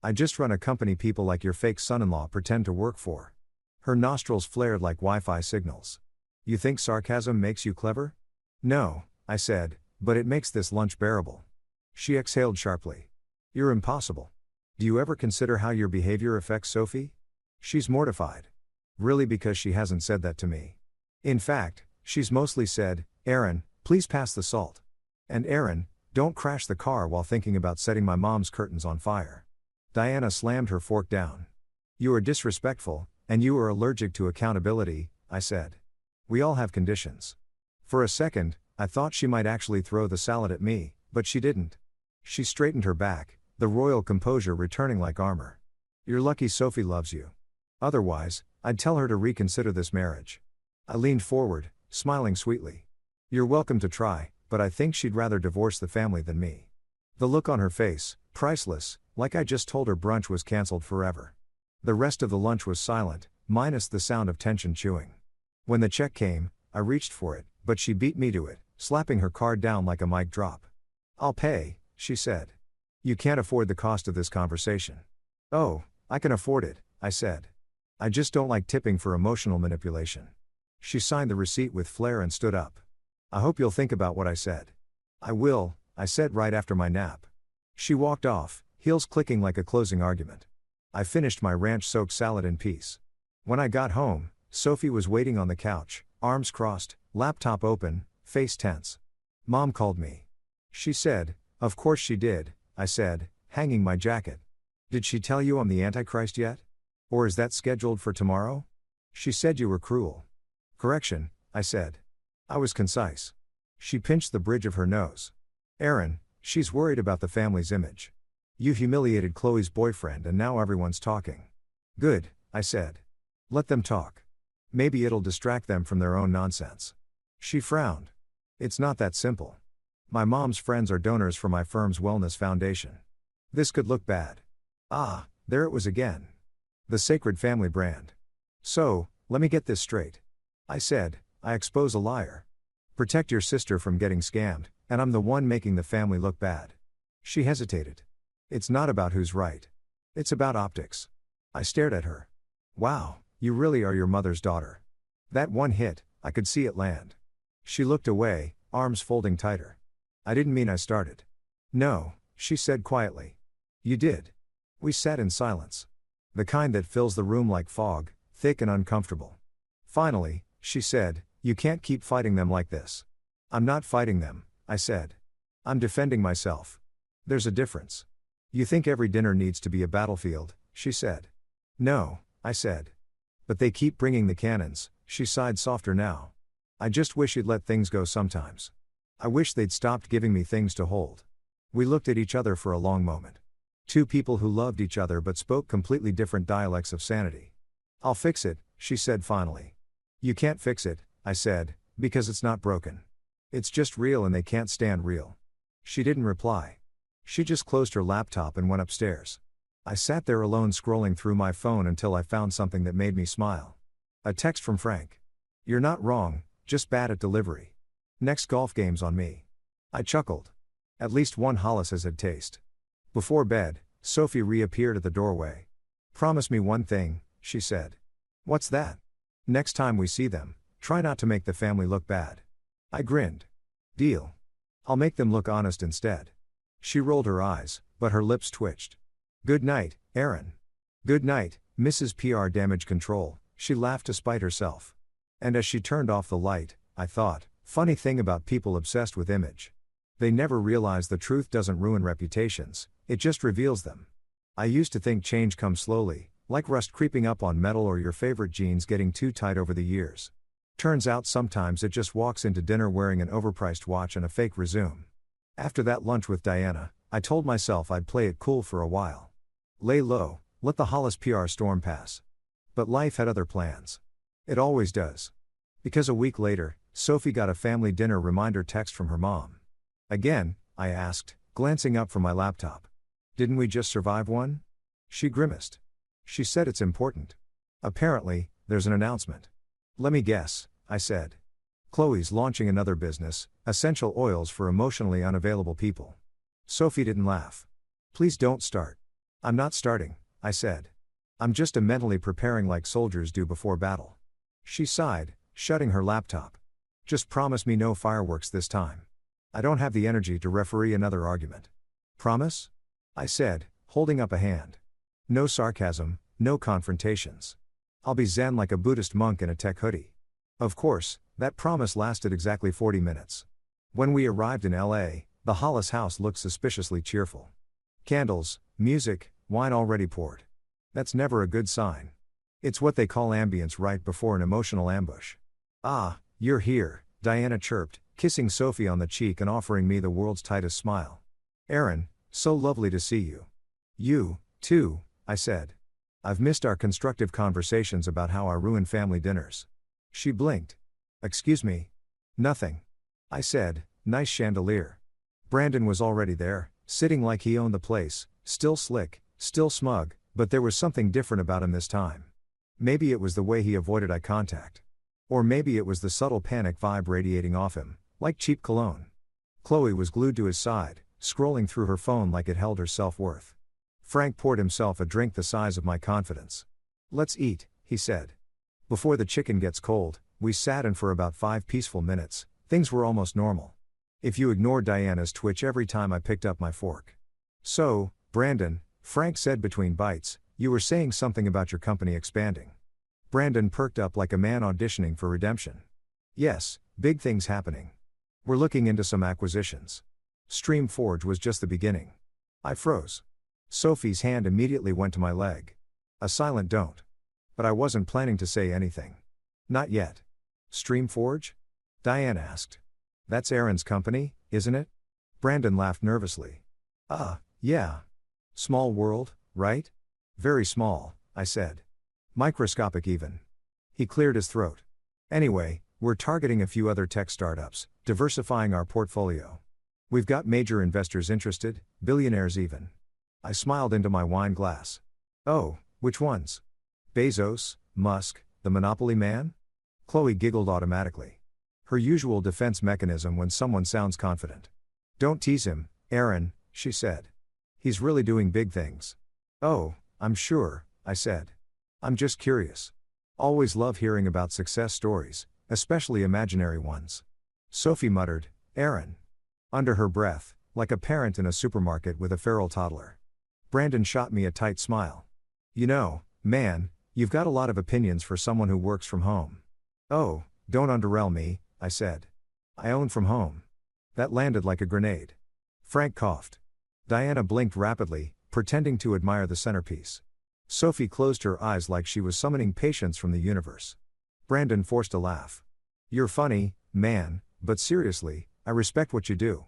I just run a company people like your fake son-in-law pretend to work for. Her nostrils flared like Wi-Fi signals. You think sarcasm makes you clever? No, I said, but it makes this lunch bearable. She exhaled sharply. You're impossible. Do you ever consider how your behavior affects Sophie? She's mortified. Really, because she hasn't said that to me. In fact, she's mostly said, Aaron, please pass the salt. And Aaron, don't crash the car while thinking about setting my mom's curtains on fire. Diana slammed her fork down. You are disrespectful, and you are allergic to accountability, I said. We all have conditions. For a second, I thought she might actually throw the salad at me, but she didn't. She straightened her back, the royal composure returning like armor. You're lucky Sophie loves you. Otherwise, I'd tell her to reconsider this marriage. I leaned forward, smiling sweetly. You're welcome to try, but I think she'd rather divorce the family than me. The look on her face, priceless, like I just told her brunch was cancelled forever. The rest of the lunch was silent, minus the sound of tension chewing. When the check came, I reached for it, but she beat me to it, slapping her card down like a mic drop. I'll pay, she said. You can't afford the cost of this conversation. Oh, I can afford it, I said. I just don't like tipping for emotional manipulation. She signed the receipt with flair and stood up. I hope you'll think about what I said. I will, I said right after my nap. She walked off, heels clicking like a closing argument. I finished my ranch-soaked salad in peace. When I got home, Sophie was waiting on the couch, arms crossed, laptop open, face tense. Mom called me. She said, Of course she did, I said, hanging my jacket. Did she tell you I'm the Antichrist yet? Or is that scheduled for tomorrow? She said you were cruel. Correction, I said. I was concise. She pinched the bridge of her nose. Aaron, she's worried about the family's image. You humiliated Chloe's boyfriend and now everyone's talking. Good, I said. Let them talk. Maybe it'll distract them from their own nonsense. She frowned. It's not that simple. My mom's friends are donors for my firm's wellness foundation. This could look bad. Ah, there it was again. The sacred family brand. So, let me get this straight. I said, I expose a liar. Protect your sister from getting scammed, and I'm the one making the family look bad. She hesitated. It's not about who's right. It's about optics. I stared at her. Wow, you really are your mother's daughter. That one hit, I could see it land. She looked away, arms folding tighter. I didn't mean I started. No, she said quietly. You did. We sat in silence. The kind that fills the room like fog, thick and uncomfortable. Finally, she said, you can't keep fighting them like this. I'm not fighting them, I said. I'm defending myself. There's a difference. You think every dinner needs to be a battlefield, she said. No, I said. But they keep bringing the cannons, she sighed softer now. I just wish you'd let things go sometimes. I wish they'd stopped giving me things to hold. We looked at each other for a long moment. Two people who loved each other but spoke completely different dialects of sanity. I'll fix it, she said finally. You can't fix it, I said, because it's not broken. It's just real and they can't stand real. She didn't reply. She just closed her laptop and went upstairs. I sat there alone scrolling through my phone until I found something that made me smile. A text from Frank. You're not wrong, just bad at delivery. Next golf game's on me. I chuckled. At least one Hollis has had taste. Before bed, Sophie reappeared at the doorway. Promise me one thing, she said. What's that? Next time we see them, try not to make the family look bad. I grinned. Deal. I'll make them look honest instead. She rolled her eyes, but her lips twitched. Good night, Aaron. Good night, Mrs. PR Damage Control, she laughed to spite herself. And as she turned off the light, I thought, funny thing about people obsessed with image. They never realize the truth doesn't ruin reputations, it just reveals them. I used to think change comes slowly, like rust creeping up on metal or your favorite jeans getting too tight over the years. Turns out sometimes it just walks into dinner wearing an overpriced watch and a fake resume. After that lunch with Diana, I told myself I'd play it cool for a while. Lay low, let the Hollis PR storm pass. But life had other plans. It always does. Because a week later, Sophie got a family dinner reminder text from her mom. Again, I asked, glancing up from my laptop. Didn't we just survive one? She grimaced. She said it's important. Apparently, there's an announcement. Let me guess, I said. Chloe's launching another business, essential oils for emotionally unavailable people. Sophie didn't laugh. Please don't start. I'm not starting, I said. I'm just mentally preparing like soldiers do before battle. She sighed, shutting her laptop. Just promise me no fireworks this time. I don't have the energy to referee another argument. Promise? I said, holding up a hand. No sarcasm, no confrontations. I'll be zen like a Buddhist monk in a tech hoodie. Of course, that promise lasted exactly 40 minutes. When we arrived in LA, the Hollis house looked suspiciously cheerful. Candles, music, wine already poured. That's never a good sign. It's what they call ambience right before an emotional ambush. Ah, you're here, Diana chirped, kissing Sophie on the cheek and offering me the world's tightest smile. Aaron, so lovely to see you. You, too, I said. I've missed our constructive conversations about how I ruin family dinners. She blinked. Excuse me? Nothing. I said, nice chandelier. Brandon was already there, sitting like he owned the place, still slick, still smug, but there was something different about him this time. Maybe it was the way he avoided eye contact. Or maybe it was the subtle panic vibe radiating off him, like cheap cologne. Chloe was glued to his side, scrolling through her phone like it held her self-worth. Frank poured himself a drink the size of my confidence. Let's eat, he said. Before the chicken gets cold, we sat and for about 5 peaceful minutes, things were almost normal. If you ignored Diana's twitch every time I picked up my fork. So, Brandon, Frank said between bites, you were saying something about your company expanding. Brandon perked up like a man auditioning for redemption. Yes, big things happening. We're looking into some acquisitions. Streamforge was just the beginning. I froze. Sophie's hand immediately went to my leg. A silent don't. But I wasn't planning to say anything. Not yet. Streamforge? Diane asked. That's Aaron's company, isn't it? Brandon laughed nervously. Yeah. Small world, right? Very small, I said. Microscopic even. He cleared his throat. Anyway, we're targeting a few other tech startups, diversifying our portfolio. We've got major investors interested, billionaires even. I smiled into my wine glass. Oh, which ones? Bezos, Musk, the Monopoly man? Chloe giggled automatically. Her usual defense mechanism when someone sounds confident. Don't tease him, Aaron, she said. He's really doing big things. Oh, I'm sure, I said. I'm just curious. Always love hearing about success stories, especially imaginary ones. Sophie muttered, Aaron. Under her breath, like a parent in a supermarket with a feral toddler. Brandon shot me a tight smile. You know, man, you've got a lot of opinions for someone who works from home. Oh, don't undersell me, I said. I own from home. That landed like a grenade. Frank coughed. Diana blinked rapidly, pretending to admire the centerpiece. Sophie closed her eyes like she was summoning patience from the universe. Brandon forced a laugh. You're funny, man, but seriously, I respect what you do.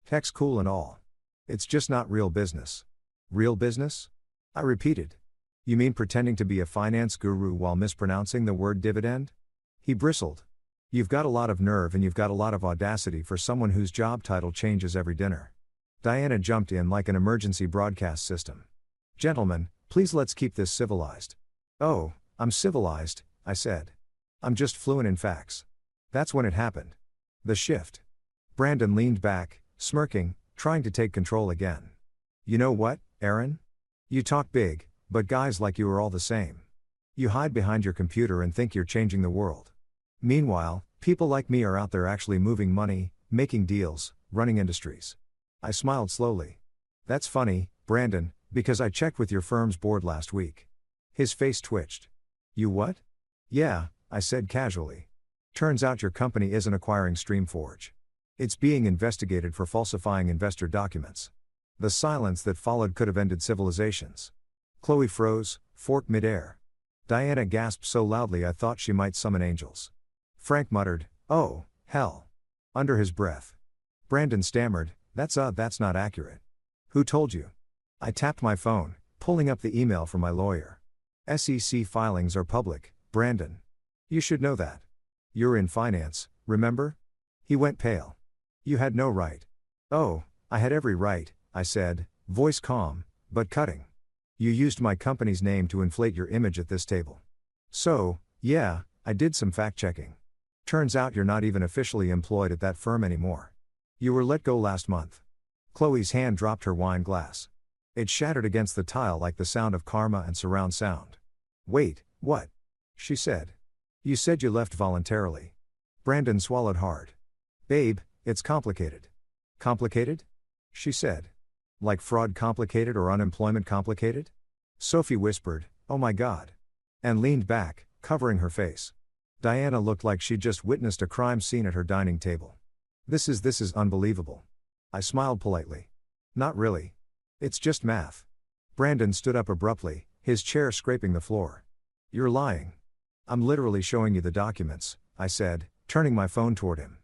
Tech's cool and all. It's just not real business. Real business? I repeated. You mean pretending to be a finance guru while mispronouncing the word dividend? He bristled. You've got a lot of nerve and you've got a lot of audacity for someone whose job title changes every dinner. Diana jumped in like an emergency broadcast system. Gentlemen, please let's keep this civilized. Oh, I'm civilized, I said. I'm just fluent in facts. That's when it happened. The shift. Brandon leaned back, smirking, trying to take control again. You know what, Aaron? You talk big, but guys like you are all the same. You hide behind your computer and think you're changing the world. Meanwhile, people like me are out there actually moving money, making deals, running industries. I smiled slowly. That's funny, Brandon, because I checked with your firm's board last week. His face twitched. You what? Yeah, I said casually. Turns out your company isn't acquiring Streamforge. It's being investigated for falsifying investor documents. The silence that followed could have ended civilizations. Chloe froze, forked midair. Diana gasped so loudly I thought she might summon angels. Frank muttered, oh, hell. Under his breath. Brandon stammered, that's not accurate. Who told you? I tapped my phone, pulling up the email from my lawyer. SEC filings are public, Brandon. You should know that. You're in finance, remember? He went pale. You had no right. Oh, I had every right, I said, voice calm, but cutting. You used my company's name to inflate your image at this table. So, yeah, I did some fact-checking. Turns out you're not even officially employed at that firm anymore. You were let go last month. Chloe's hand dropped her wine glass. It shattered against the tile like the sound of karma and surround sound. Wait, what? She said. You said you left voluntarily. Brandon swallowed hard. Babe, it's complicated. Complicated? She said. Like fraud complicated or unemployment complicated? Sophie whispered, oh my God. And leaned back, covering her face. Diana looked like she'd just witnessed a crime scene at her dining table. This is unbelievable. I smiled politely. Not really. It's just math. Brandon stood up abruptly, his chair scraping the floor. You're lying. I'm literally showing you the documents, I said, turning my phone toward him.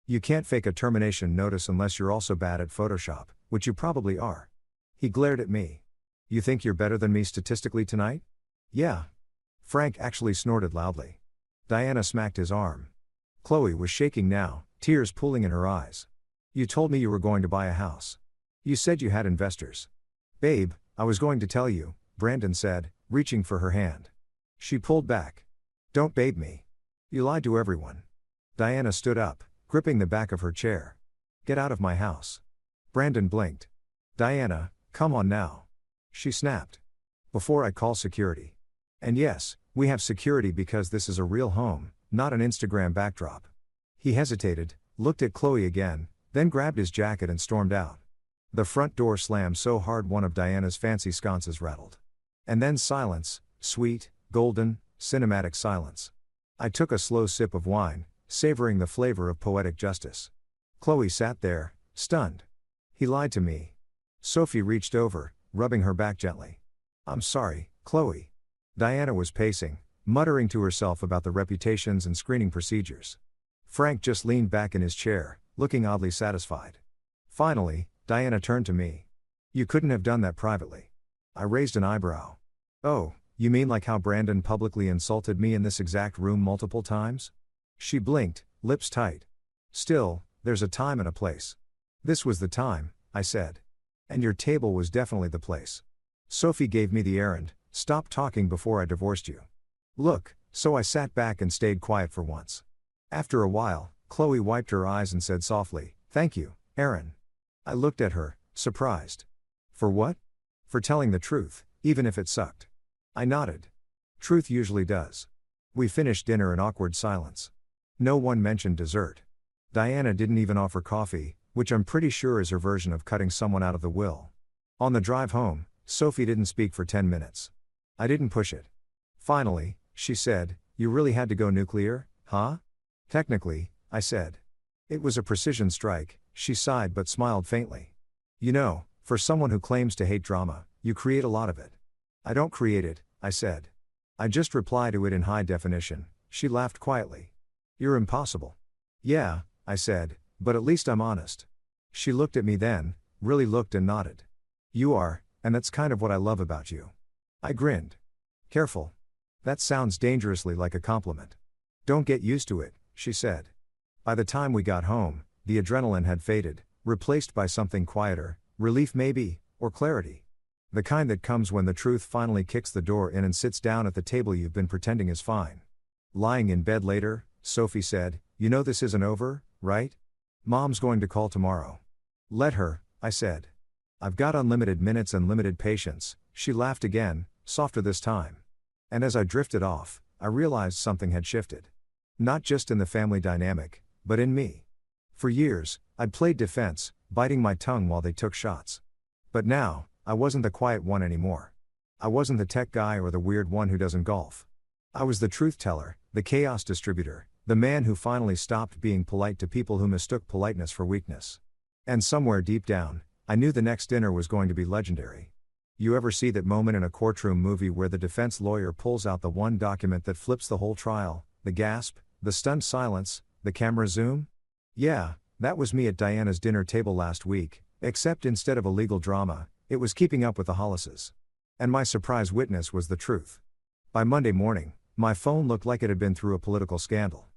You can't fake a termination notice unless you're also bad at Photoshop, which you probably are. He glared at me. You think you're better than me statistically tonight? Yeah. Frank actually snorted loudly. Diana smacked his arm. Chloe was shaking now, tears pooling in her eyes. You told me you were going to buy a house. You said you had investors. Babe, I was going to tell you, Brandon said, reaching for her hand. She pulled back. Don't babe me. You lied to everyone. Diana stood up, gripping the back of her chair. Get out of my house. Brandon blinked. Diana, come on now. She snapped. Before I call security. And yes, we have security because this is a real home, not an Instagram backdrop. He hesitated, looked at Chloe again, then grabbed his jacket and stormed out. The front door slammed so hard one of Diana's fancy sconces rattled. And then silence, sweet, golden, cinematic silence. I took a slow sip of wine, savoring the flavor of poetic justice. Chloe sat there, stunned. He lied to me. Sophie reached over, rubbing her back gently. I'm sorry, Chloe. Diana was pacing, muttering to herself about the reputations and screening procedures. Frank just leaned back in his chair, looking oddly satisfied. Finally, Diana turned to me. "You couldn't have done that privately." I raised an eyebrow. "Oh, you mean like how Brandon publicly insulted me in this exact room multiple times?" She blinked, lips tight. "Still, there's a time and a place." "This was the time," I said. "And your table was definitely the place. Sophie gave me the errand, stop talking before I divorced you." "Look," so I sat back and stayed quiet for once. After a while, Chloe wiped her eyes and said softly, "Thank you, Aaron." I looked at her, surprised. "For what?" "For telling the truth, even if it sucked." I nodded. "Truth usually does." We finished dinner in awkward silence. No one mentioned dessert. Diana didn't even offer coffee, which I'm pretty sure is her version of cutting someone out of the will. On the drive home, Sophie didn't speak for 10 minutes. I didn't push it. Finally, she said, "You really had to go nuclear, huh?" "Technically," I said. "It was a precision strike." She sighed but smiled faintly. "You know, for someone who claims to hate drama, you create a lot of it." "I don't create it," I said. "I just reply to it in high definition." She laughed quietly. "You're impossible." "Yeah," I said, "but at least I'm honest." She looked at me then, really looked and nodded. "You are, and that's kind of what I love about you." I grinned. "Careful. That sounds dangerously like a compliment." "Don't get used to it," she said. By the time we got home, the adrenaline had faded, replaced by something quieter, relief maybe, or clarity. The kind that comes when the truth finally kicks the door in and sits down at the table you've been pretending is fine. Lying in bed later, Sophie said, "You know this isn't over, right? Mom's going to call tomorrow." "Let her," I said. "I've got unlimited minutes and limited patience." She laughed again, softer this time. And as I drifted off, I realized something had shifted. Not just in the family dynamic, but in me. For years, I'd played defense, biting my tongue while they took shots. But now, I wasn't the quiet one anymore. I wasn't the tech guy or the weird one who doesn't golf. I was the truth teller, the chaos distributor, the man who finally stopped being polite to people who mistook politeness for weakness. And somewhere deep down, I knew the next dinner was going to be legendary. You ever see that moment in a courtroom movie where the defense lawyer pulls out the one document that flips the whole trial, the gasp, the stunned silence, the camera zoom? Yeah, that was me at Diana's dinner table last week, except instead of a legal drama, it was Keeping Up with the Hollises. And my surprise witness was the truth. By Monday morning, my phone looked like it had been through a political scandal.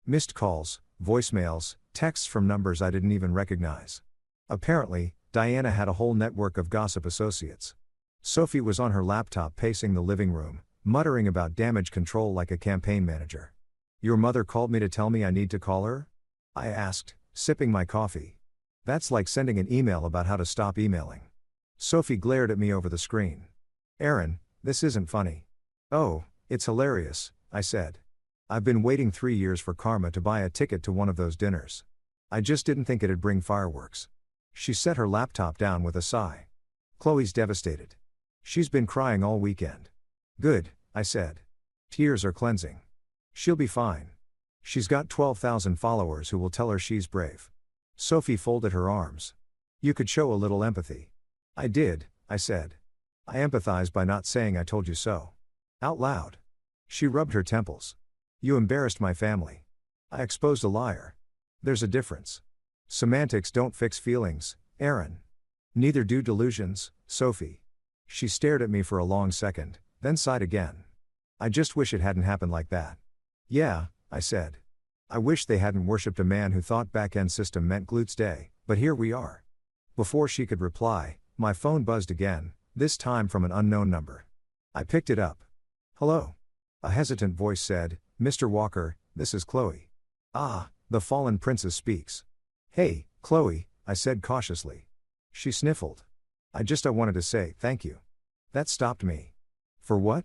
Missed calls, voicemails, texts from numbers I didn't even recognize. Apparently, Diana had a whole network of gossip associates. Sophie was on her laptop pacing the living room, muttering about damage control like a campaign manager. "Your mother called me to tell me I need to call her?" I asked, sipping my coffee. "That's like sending an email about how to stop emailing." Sophie glared at me over the screen. "Aaron, this isn't funny." "Oh, it's hilarious," I said. "I've been waiting 3 years for Karma to buy a ticket to one of those dinners. I just didn't think it'd bring fireworks." She set her laptop down with a sigh. "Chloe's devastated. She's been crying all weekend." "Good," I said. "Tears are cleansing. She'll be fine. She's got 12,000 followers who will tell her she's brave." Sophie folded her arms. "You could show a little empathy." "I did," I said. "I empathize by not saying I told you so. Out loud." She rubbed her temples. "You embarrassed my family. I exposed a liar. There's a difference. Semantics don't fix feelings, Aaron. Neither do delusions, Sophie." She stared at me for a long second, then sighed again. "I just wish it hadn't happened like that." "Yeah," I said. "I wish they hadn't worshipped a man who thought back-end system meant glutes day, but here we are." Before she could reply, my phone buzzed again, this time from an unknown number. I picked it up. "Hello." A hesitant voice said, "Mr. Walker, this is Chloe." "Ah, the fallen princess speaks." "Hey, Chloe," I said cautiously. She sniffled. I wanted to say, thank you." That stopped me. "For what?"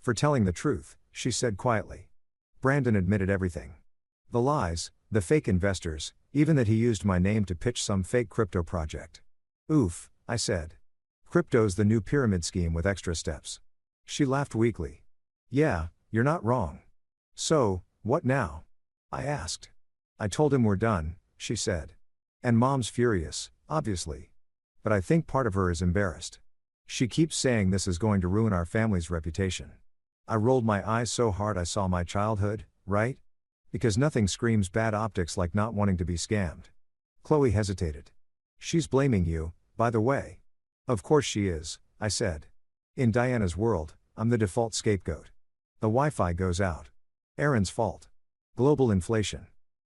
"For telling the truth," she said quietly. "Brandon admitted everything. The lies, the fake investors, even that he used my name to pitch some fake crypto project." "Oof," I said. "Crypto's the new pyramid scheme with extra steps." She laughed weakly. "Yeah, you're not wrong." "So, what now?" I asked. "I told him we're done," she said. "And Mom's furious, obviously. But I think part of her is embarrassed. She keeps saying this is going to ruin our family's reputation." I rolled my eyes so hard I saw my childhood, right? Because nothing screams bad optics like not wanting to be scammed. Chloe hesitated. She's blaming you, by the way. Of course she is, I said. In Diana's world, I'm the default scapegoat. The Wi-Fi goes out. Aaron's fault. Global inflation.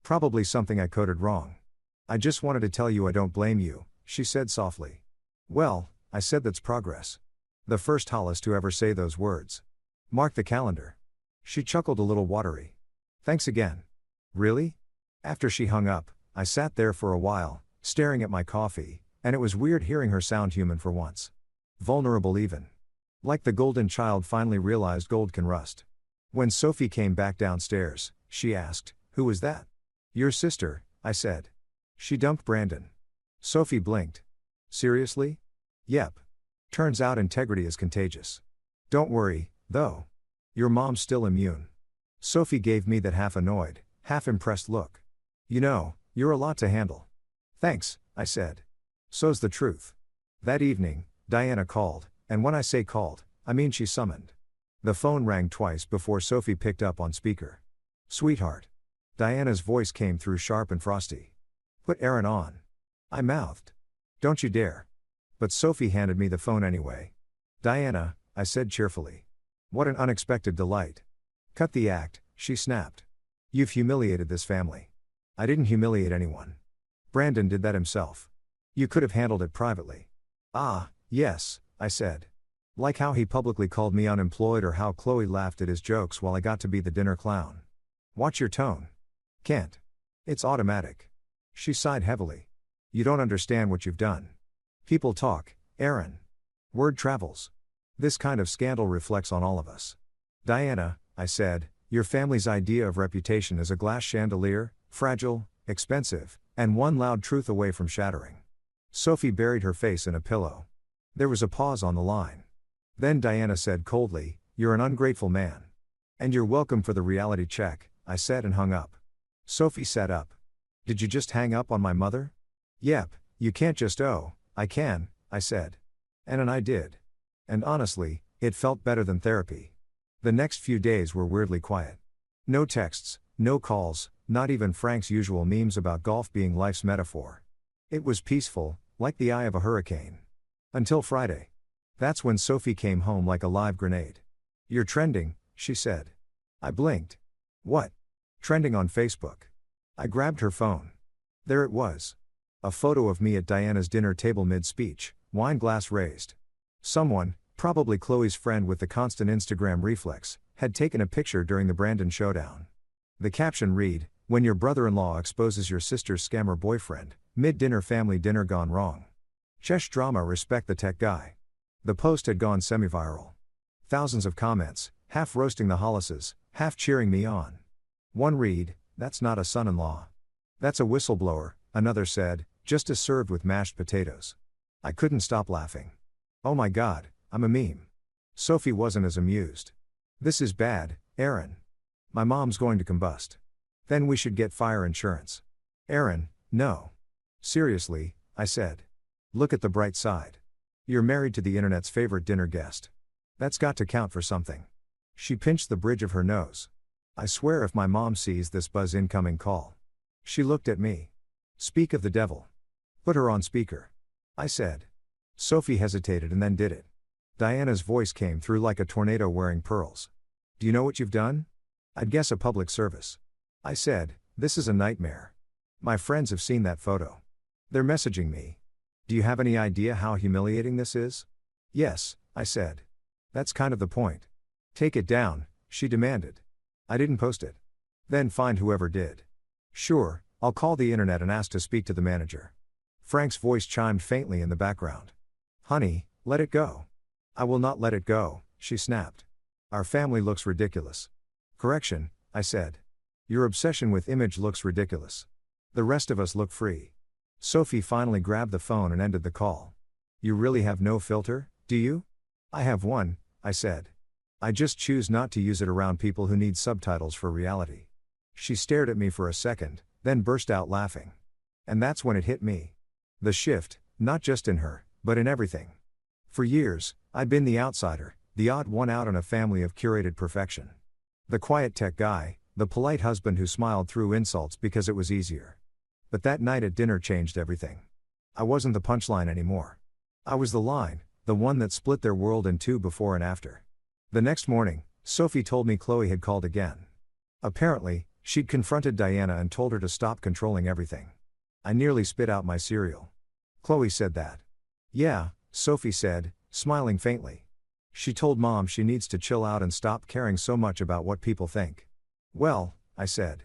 Probably something I coded wrong. I just wanted to tell you I don't blame you, she said softly. Well, I said that's progress. The first Hollis to ever say those words. Mark the calendar. She chuckled a little watery. Thanks again. Really? After she hung up, I sat there for a while, staring at my coffee, and it was weird hearing her sound human for once. Vulnerable even. Like the golden child finally realized gold can rust. When Sophie came back downstairs, she asked, "Who was that?" "Your sister," I said. "She dumped Brandon." Sophie blinked. "Seriously?" "Yep. Turns out integrity is contagious. Don't worry, though. Your mom's still immune." Sophie gave me that half annoyed, half impressed look. "You know, you're a lot to handle." "Thanks," I said. "So's the truth." That evening, Diana called, and when I say called, I mean she summoned. The phone rang twice before Sophie picked up on speaker. "Sweetheart." Diana's voice came through sharp and frosty. "Put Aaron on." I mouthed. "Don't you dare." But Sophie handed me the phone anyway. "Diana," I said cheerfully. "What an unexpected delight." "Cut the act," she snapped. "You've humiliated this family." "I didn't humiliate anyone. Brandon did that himself. You could have handled it privately." "Ah, yes," I said. Like how he publicly called me unemployed or how Chloe laughed at his jokes while I got to be the dinner clown. "Watch your tone." "Can't. It's automatic." She sighed heavily. "You don't understand what you've done. People talk, Aaron. Word travels. This kind of scandal reflects on all of us." "Diana," I said, "your family's idea of reputation is a glass chandelier, fragile, expensive, and one loud truth away from shattering." Sophie buried her face in a pillow. There was a pause on the line. Then Diana said coldly, "You're an ungrateful man." "And you're welcome for the reality check," I said and hung up. Sophie sat up. "Did you just hang up on my mother?" "Yep, you can't just I can," I said. And I did. And honestly, it felt better than therapy. The next few days were weirdly quiet. No texts, no calls, not even Frank's usual memes about golf being life's metaphor. It was peaceful, like the eye of a hurricane. Until Friday. That's when Sophie came home like a live grenade. "You're trending," she said. I blinked. "What?" "Trending on Facebook." I grabbed her phone. There it was. A photo of me at Diana's dinner table mid-speech, wine glass raised. Someone, probably Chloe's friend with the constant Instagram reflex, had taken a picture during the Brandon showdown. The caption read, "When your brother-in-law exposes your sister's scammer boyfriend, mid-dinner family dinner gone wrong. Chesh drama, respect the tech guy." The post had gone semi-viral. Thousands of comments, half roasting the Hollises, half cheering me on. One read, "That's not a son-in-law. That's a whistleblower," another said, "just as served with mashed potatoes." I couldn't stop laughing. Oh my god, I'm a meme. Sophie wasn't as amused. "This is bad, Aaron. My mom's going to combust. Then we should get fire insurance." "Aaron, no. Seriously," I said. "Look at the bright side. You're married to the internet's favorite dinner guest. That's got to count for something." She pinched the bridge of her nose. "I swear if my mom sees this buzz incoming call." She looked at me. "Speak of the devil. Put her on speaker," I said. Sophie hesitated and then did it. Diana's voice came through like a tornado wearing pearls. "Do you know what you've done?" "I'd guess a public service." I said, "This is a nightmare. My friends have seen that photo. They're messaging me. Do you have any idea how humiliating this is?" "Yes," I said. "That's kind of the point." "Take it down," she demanded. "I didn't post it." "Then find whoever did." "Sure, I'll call the internet and ask to speak to the manager." Frank's voice chimed faintly in the background. "Honey, let it go." "I will not let it go," she snapped. "Our family looks ridiculous." "Correction," I said. "Your obsession with image looks ridiculous. The rest of us look free." Sophie finally grabbed the phone and ended the call. "You really have no filter, do you?" "I have one," I said. "I just choose not to use it around people who need subtitles for reality." She stared at me for a second, then burst out laughing. And that's when it hit me. The shift, not just in her, but in everything. For years, I'd been the outsider, The odd one out in a family of curated perfection. The quiet tech guy, the polite husband who smiled through insults because it was easier. But that night at dinner changed everything. I wasn't the punchline anymore. I was the line, the one that split their world in two before and after. The next morning, Sophie told me Chloe had called again. Apparently, she'd confronted Diana and told her to stop controlling everything. I nearly spit out my cereal. Chloe said that. Yeah, Sophie said, smiling faintly. She told Mom she needs to chill out and stop caring so much about what people think. Well, I said.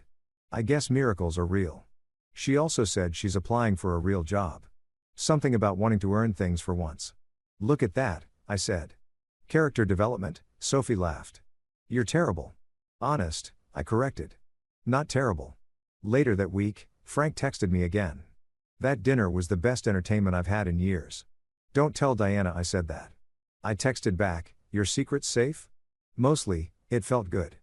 I guess miracles are real. She also said she's applying for a real job. Something about wanting to earn things for once. Look at that, I said. Character development, Sophie laughed. You're terrible. Honest, I corrected. Not terrible. Later that week, Frank texted me again. That dinner was the best entertainment I've had in years. Don't tell Diana I said that. I texted back, your secret's safe? Mostly, it felt good.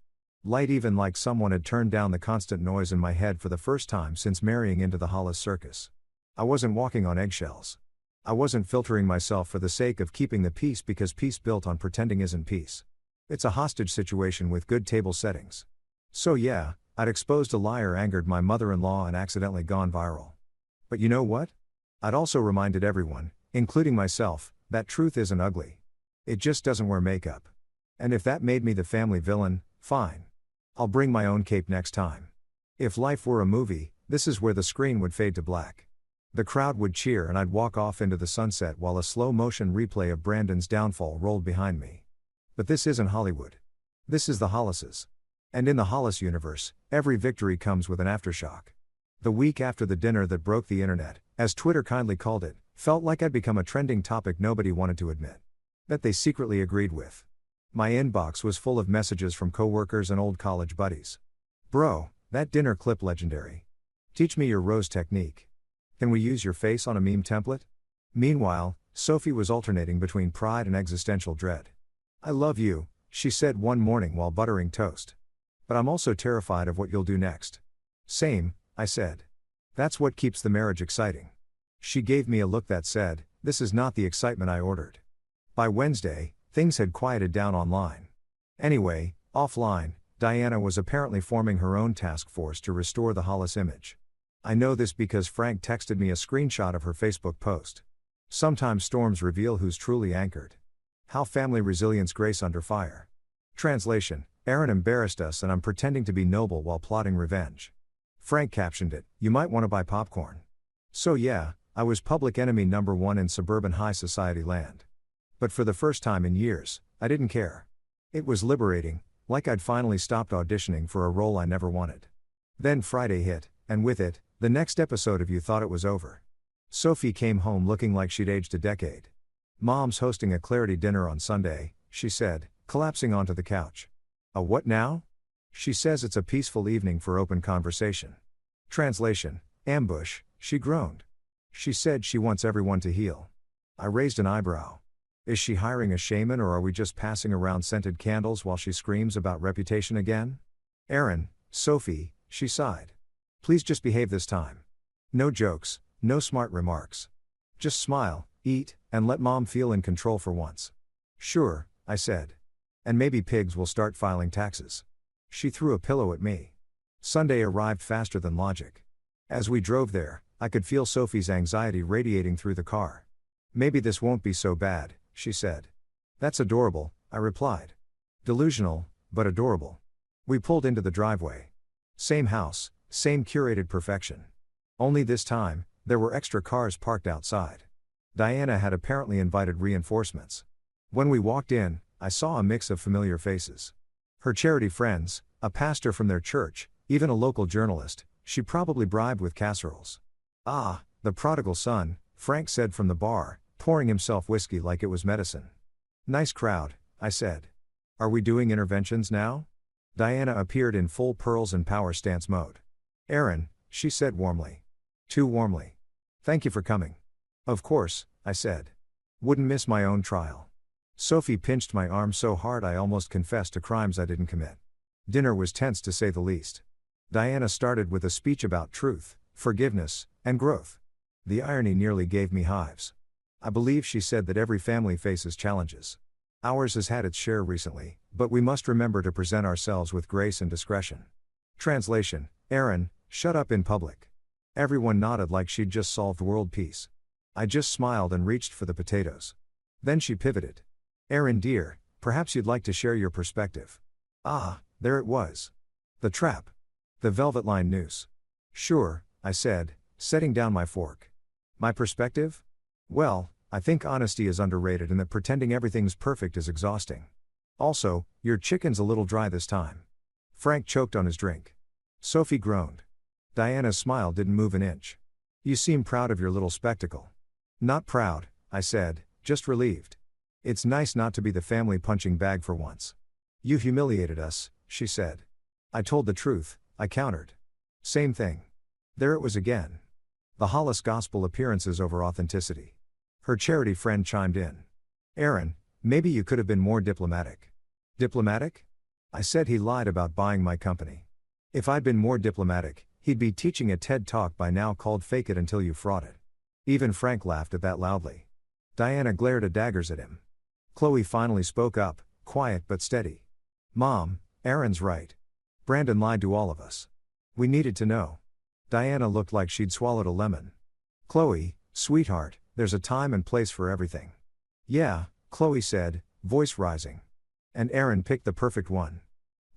Light, even like someone had turned down the constant noise in my head for the first time since marrying into the Hollis circus. I wasn't walking on eggshells. I wasn't filtering myself for the sake of keeping the peace because peace built on pretending isn't peace. It's a hostage situation with good table settings. So yeah, I'd exposed a liar, angered my mother-in-law, and accidentally gone viral. But you know what? I'd also reminded everyone, including myself, that truth isn't ugly. It just doesn't wear makeup. And if that made me the family villain, fine. I'll bring my own cape next time. If life were a movie, this is where the screen would fade to black. The crowd would cheer and I'd walk off into the sunset while a slow-motion replay of Brandon's downfall rolled behind me. But this isn't Hollywood. This is the Hollises. And in the Hollis universe, every victory comes with an aftershock. The week after the dinner that broke the internet, as Twitter kindly called it, felt like I'd become a trending topic nobody wanted to admit. That they secretly agreed with. My inbox was full of messages from coworkers and old college buddies. Bro, that dinner clip legendary. Teach me your rose technique. Can we use your face on a meme template? Meanwhile, Sophie was alternating between pride and existential dread. I love you, she said one morning while buttering toast. But I'm also terrified of what you'll do next. Same, I said. That's what keeps the marriage exciting. She gave me a look that said, this is not the excitement I ordered. By Wednesday, things had quieted down online. Anyway, offline, Diana was apparently forming her own task force to restore the Hollis image. I know this because Frank texted me a screenshot of her Facebook post. Sometimes storms reveal who's truly anchored. How family resilience grace under fire. Translation: Aaron embarrassed us and I'm pretending to be noble while plotting revenge. Frank captioned it, you might want to buy popcorn. So yeah, I was public enemy number one in suburban high society land. But for the first time in years, I didn't care. It was liberating, like I'd finally stopped auditioning for a role I never wanted. Then Friday hit, and with it, the next episode of You Thought It Was Over. Sophie came home looking like she'd aged a decade. Mom's hosting a clarity dinner on Sunday, she said, collapsing onto the couch. A what now? She says it's a peaceful evening for open conversation. Translation: ambush, she groaned. She said she wants everyone to heal. I raised an eyebrow. Is she hiring a shaman or are we just passing around scented candles while she screams about reputation again? Aaron, Sophie, she sighed. Please just behave this time. No jokes, no smart remarks. Just smile, eat, and let Mom feel in control for once. Sure, I said. And maybe pigs will start filing taxes. She threw a pillow at me. Sunday arrived faster than logic. As we drove there, I could feel Sophie's anxiety radiating through the car. Maybe this won't be so bad, she said. That's adorable, I replied. Delusional, but adorable. We pulled into the driveway. Same house, same curated perfection. Only this time, there were extra cars parked outside. Diana had apparently invited reinforcements. When we walked in, I saw a mix of familiar faces. Her charity friends, a pastor from their church, even a local journalist, she probably bribed with casseroles. Ah, the prodigal son, Frank said from the bar, pouring himself whiskey like it was medicine. Nice crowd, I said. Are we doing interventions now? Diana appeared in full pearls and power stance mode. Aaron, she said warmly. Too warmly. Thank you for coming. Of course, I said. Wouldn't miss my own trial. Sophie pinched my arm so hard I almost confessed to crimes I didn't commit. Dinner was tense to say the least. Diana started with a speech about truth, forgiveness, and growth. The irony nearly gave me hives. I believe she said that every family faces challenges. Ours has had its share recently, but we must remember to present ourselves with grace and discretion. Translation: Aaron, shut up in public. Everyone nodded like she'd just solved world peace. I just smiled and reached for the potatoes. Then she pivoted. Aaron dear, perhaps you'd like to share your perspective. Ah, there it was. The trap. The velvet-lined noose. Sure, I said, setting down my fork. My perspective? Well, I think honesty is underrated and that pretending everything's perfect is exhausting. Also, your chicken's a little dry this time. Frank choked on his drink. Sophie groaned. Diana's smile didn't move an inch. You seem proud of your little spectacle. Not proud, I said, just relieved. It's nice not to be the family punching bag for once. You humiliated us, she said. I told the truth, I countered. Same thing. There it was again. The Hollis gospel appearances over authenticity. Her charity friend chimed in. Aaron, maybe you could have been more diplomatic. Diplomatic? I said he lied about buying my company. If I'd been more diplomatic, he'd be teaching a TED talk by now called Fake It Until You Fraud It. Even Frank laughed at that loudly. Diana glared at daggers at him. Chloe finally spoke up, quiet but steady. Mom, Aaron's right. Brandon lied to all of us. We needed to know. Diana looked like she'd swallowed a lemon. Chloe, sweetheart, there's a time and place for everything. Yeah, Chloe said, voice rising. And Aaron picked the perfect one.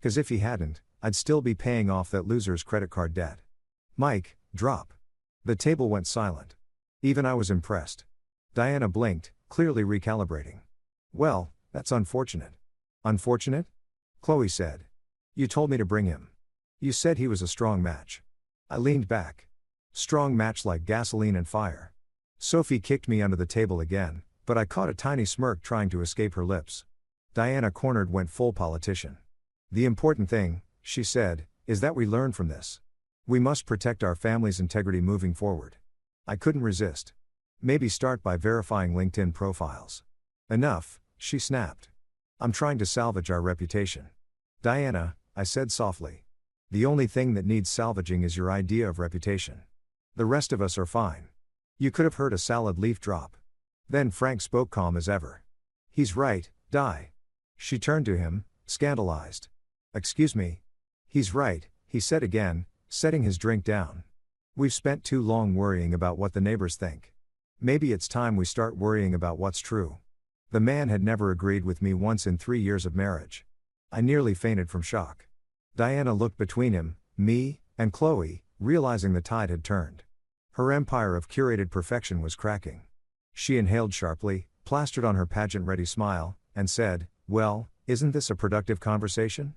'Cause if he hadn't, I'd still be paying off that loser's credit card debt. Mike, drop. The table went silent. Even I was impressed. Diana blinked, clearly recalibrating. Well, that's unfortunate. Unfortunate? Chloe said. You told me to bring him. You said he was a strong match. I leaned back. Strong match like gasoline and fire. Sophie kicked me under the table again, but I caught a tiny smirk trying to escape her lips. Diana cornered went full politician. The important thing, she said, is that we learn from this. We must protect our family's integrity moving forward. I couldn't resist. Maybe start by verifying LinkedIn profiles. Enough, she snapped. I'm trying to salvage our reputation. Diana, I said softly. The only thing that needs salvaging is your idea of reputation. The rest of us are fine. You could have heard a salad leaf drop. Then Frank spoke calm as ever. He's right, Di. She turned to him, scandalized. Excuse me. He's right, he said again, setting his drink down. We've spent too long worrying about what the neighbors think. Maybe it's time we start worrying about what's true. The man had never agreed with me once in 3 years of marriage. I nearly fainted from shock. Diana looked between him, me, and Chloe, realizing the tide had turned. Her empire of curated perfection was cracking. She inhaled sharply, plastered on her pageant-ready smile, and said, well, isn't this a productive conversation?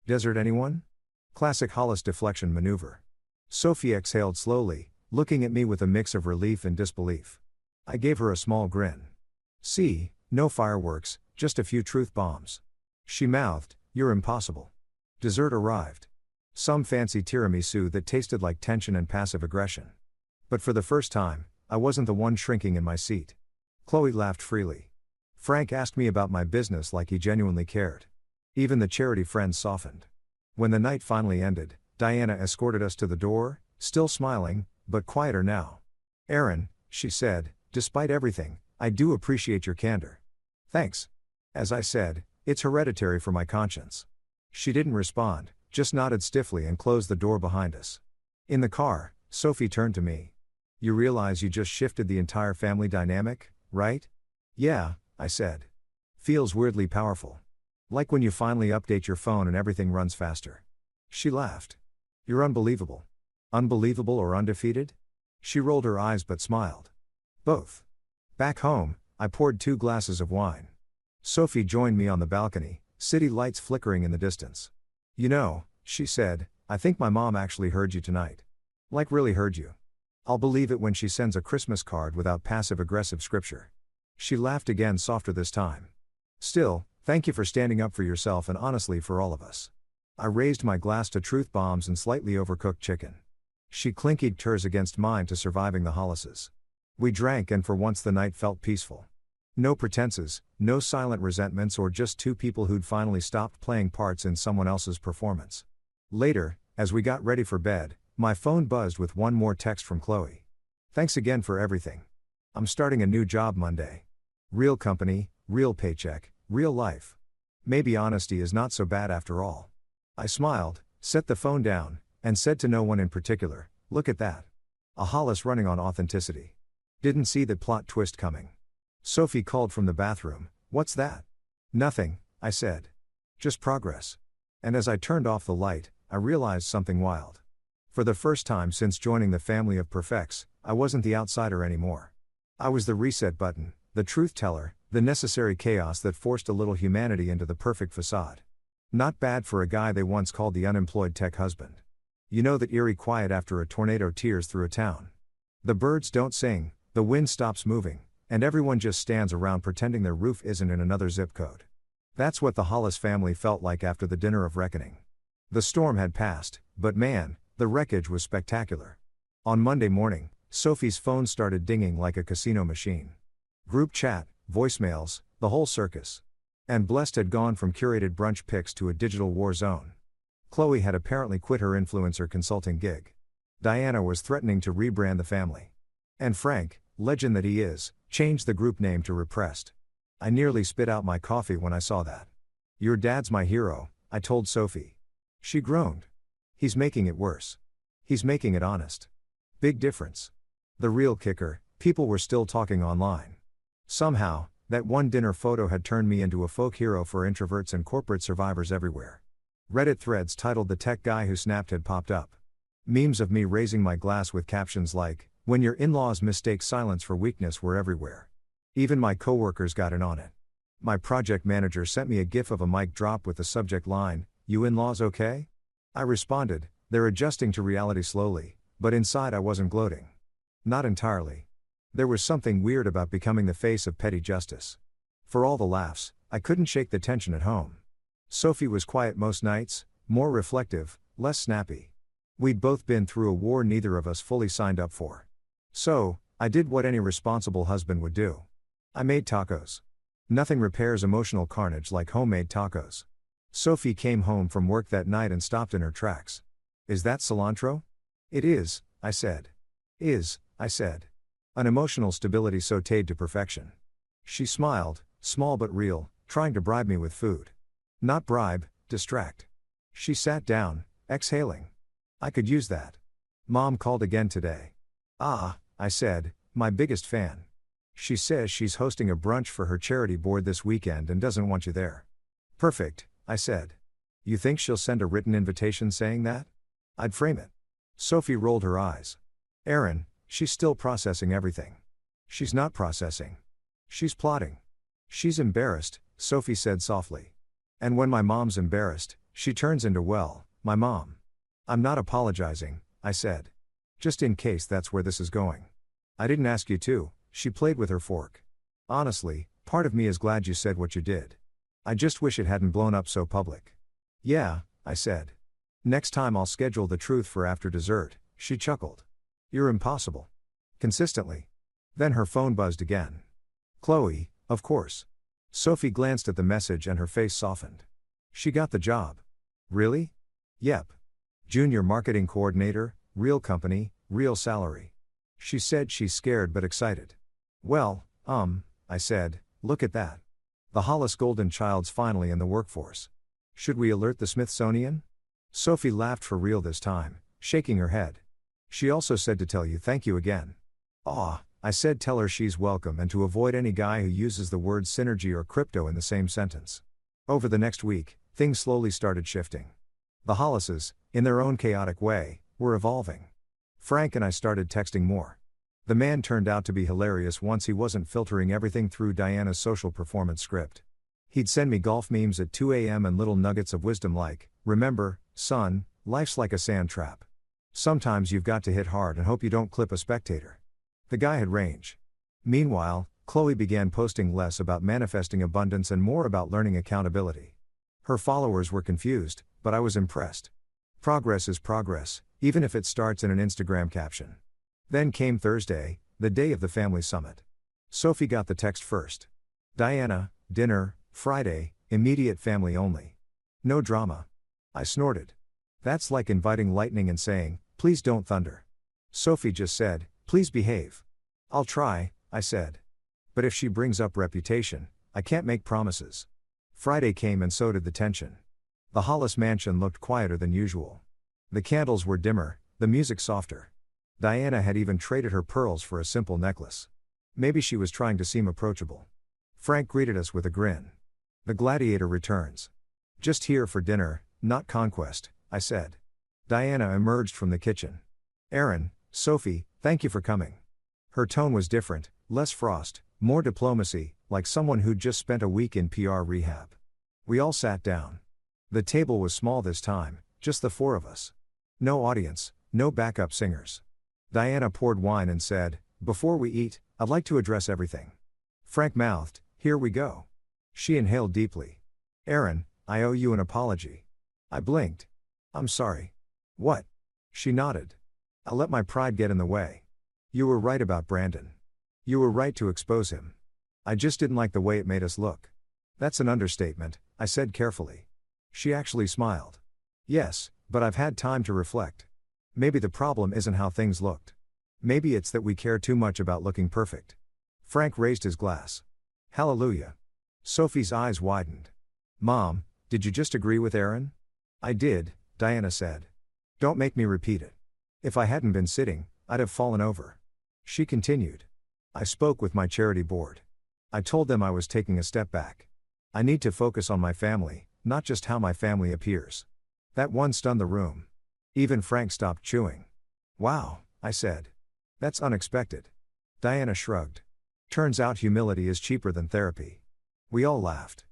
Desert anyone? Classic Hollis deflection maneuver. Sophie exhaled slowly, looking at me with a mix of relief and disbelief. I gave her a small grin. See, no fireworks, just a few truth bombs. She mouthed, you're impossible. Dessert arrived. Some fancy tiramisu that tasted like tension and passive aggression. But for the first time, I wasn't the one shrinking in my seat. Chloe laughed freely. Frank asked me about my business like he genuinely cared. Even the charity friends softened. When the night finally ended, Diana escorted us to the door, still smiling, but quieter now. Aaron, she said, despite everything, I do appreciate your candor. Thanks. As I said, it's hereditary for my conscience. She didn't respond, just nodded stiffly and closed the door behind us. In the car, Sophie turned to me. You realize you just shifted the entire family dynamic, right? Yeah, I said. Feels weirdly powerful. Like when you finally update your phone and everything runs faster. She laughed. You're unbelievable. Unbelievable or undefeated? She rolled her eyes but smiled. Both. Back home, I poured 2 glasses of wine. Sophie joined me on the balcony, city lights flickering in the distance. You know, she said, I think my mom actually heard you tonight. Like really heard you. I'll believe it when she sends a Christmas card without passive-aggressive scripture. She laughed again, softer this time. Still, thank you for standing up for yourself and honestly for all of us. I raised my glass to truth bombs and slightly overcooked chicken. She clinkied hers against mine to surviving the Hollises. We drank and for once the night felt peaceful. No pretenses, no silent resentments or just 2 people who'd finally stopped playing parts in someone else's performance. Later, as we got ready for bed, my phone buzzed with one more text from Chloe. Thanks again for everything. I'm starting a new job Monday. Real company, real paycheck, Real life. Maybe honesty is not so bad after all. I smiled, set the phone down, and said to no one in particular, "Look at that. A Hollis running on authenticity. Didn't see that plot twist coming." Sophie called from the bathroom, "What's that?" "Nothing," I said. "Just progress." And as I turned off the light, I realized something wild. For the first time since joining the family of perfects, I wasn't the outsider anymore. I was the reset button, the truth teller, the necessary chaos that forced a little humanity into the perfect facade. Not bad for a guy they once called the unemployed tech husband. You know that eerie quiet after a tornado tears through a town. The birds don't sing, the wind stops moving, and everyone just stands around pretending their roof isn't in another zip code. That's what the Hollis family felt like after the dinner of reckoning. The storm had passed, but man, the wreckage was spectacular. On Monday morning, Sophie's phone started dinging like a casino machine. Group chat, voicemails, the whole circus. And Blessed had gone from curated brunch pics to a digital war zone. Chloe had apparently quit her influencer consulting gig. Diana was threatening to rebrand the family. And Frank, legend that he is, changed the group name to Repressed. I nearly spit out my coffee when I saw that. "Your dad's my hero," I told Sophie. She groaned. "He's making it worse. He's making it honest." Big difference. The real kicker, people were still talking online. Somehow, that one dinner photo had turned me into a folk hero for introverts and corporate survivors everywhere. Reddit threads titled "The Tech Guy Who Snapped" had popped up. Memes of me raising my glass with captions like, "When your in-laws mistake silence for weakness" were everywhere. Even my coworkers got in on it. My project manager sent me a gif of a mic drop with the subject line, "You in-laws okay?" I responded, "They're adjusting to reality slowly," but inside I wasn't gloating. Not entirely. There was something weird about becoming the face of petty justice. For all the laughs, I couldn't shake the tension at home. Sophie was quiet most nights, more reflective, less snappy. We'd both been through a war neither of us fully signed up for. So, I did what any responsible husband would do. I made tacos. Nothing repairs emotional carnage like homemade tacos. Sophie came home from work that night and stopped in her tracks. "Is that cilantro?" "It is," I said. I said. An emotional stability sautéed to perfection. She smiled, small but real, trying to bribe me with food. Not bribe, distract. She sat down, exhaling. I could use that. "Mom called again today." "Ah," I said, "my biggest fan. She says she's hosting a brunch for her charity board this weekend and doesn't want you there." "Perfect," I said. "You think she'll send a written invitation saying that?" "I'd frame it." Sophie rolled her eyes. "Aaron, she's still processing everything." "She's not processing. She's plotting." "She's embarrassed," Sophie said softly. "And when my mom's embarrassed, she turns into, well, my mom." "I'm not apologizing," I said. "Just in case that's where this is going. I didn't ask you to." She played with her fork. "Honestly, part of me is glad you said what you did. I just wish it hadn't blown up so public." "Yeah," I said. "Next time I'll schedule the truth for after dessert," she chuckled. "You're impossible." Consistently. Then her phone buzzed again. "Chloe, of course." Sophie glanced at the message and her face softened. "She got the job." "Really?" "Yep. Junior marketing coordinator, real company, real salary." She said she's scared but excited. "Well, I said, look at that. The Hollis golden child's finally in the workforce. Should we alert the Smithsonian?" Sophie laughed for real this time, shaking her head. "She also said to tell you thank you again." "Aw," I said, "tell her she's welcome and to avoid any guy who uses the words synergy or crypto in the same sentence." Over the next week, things slowly started shifting. The Hollises, in their own chaotic way, were evolving. Frank and I started texting more. The man turned out to be hilarious once he wasn't filtering everything through Diana's social performance script. He'd send me golf memes at 2 a.m. and little nuggets of wisdom like, "Remember, son, life's like a sand trap. Sometimes you've got to hit hard and hope you don't clip a spectator." The guy had range. Meanwhile, Chloe began posting less about manifesting abundance and more about learning accountability. Her followers were confused, but I was impressed. Progress is progress, even if it starts in an Instagram caption. Then came Thursday, the day of the family summit. Sophie got the text first. "Diana, dinner, Friday, immediate family only. No drama." I snorted. "That's like inviting lightning and saying, 'Please don't thunder.'" Sophie just said, "Please behave." "I'll try," I said. "But if she brings up reputation, I can't make promises." Friday came and so did the tension. The Hollis mansion looked quieter than usual. The candles were dimmer, the music softer. Diana had even traded her pearls for a simple necklace. Maybe she was trying to seem approachable. Frank greeted us with a grin. The gladiator returns. Just here for dinner, not conquest, I said. Diana emerged from the kitchen. Aaron, Sophie, thank you for coming. Her tone was different, less frost, more diplomacy, like someone who'd just spent a week in PR rehab. We all sat down. The table was small this time, just the four of us. No audience, no backup singers. Diana poured wine and said, "Before we eat, I'd like to address everything." Frank mouthed, "Here we go." She inhaled deeply. "Aaron, I owe you an apology." I blinked. "I'm sorry." "What?" She nodded. "I let my pride get in the way. You were right about Brandon. You were right to expose him. I just didn't like the way it made us look." "That's an understatement," I said carefully. She actually smiled. "Yes, but I've had time to reflect. Maybe the problem isn't how things looked. Maybe it's that we care too much about looking perfect." Frank raised his glass. "Hallelujah." Sophie's eyes widened. "Mom, did you just agree with Aaron?" "I did," Diana said. "Don't make me repeat it. If I hadn't been sitting, I'd have fallen over." She continued. "I spoke with my charity board. I told them I was taking a step back. I need to focus on my family, not just how my family appears." That one stunned the room. Even Frank stopped chewing. "Wow," I said. "That's unexpected." Diana shrugged. "Turns out humility is cheaper than therapy." We all laughed.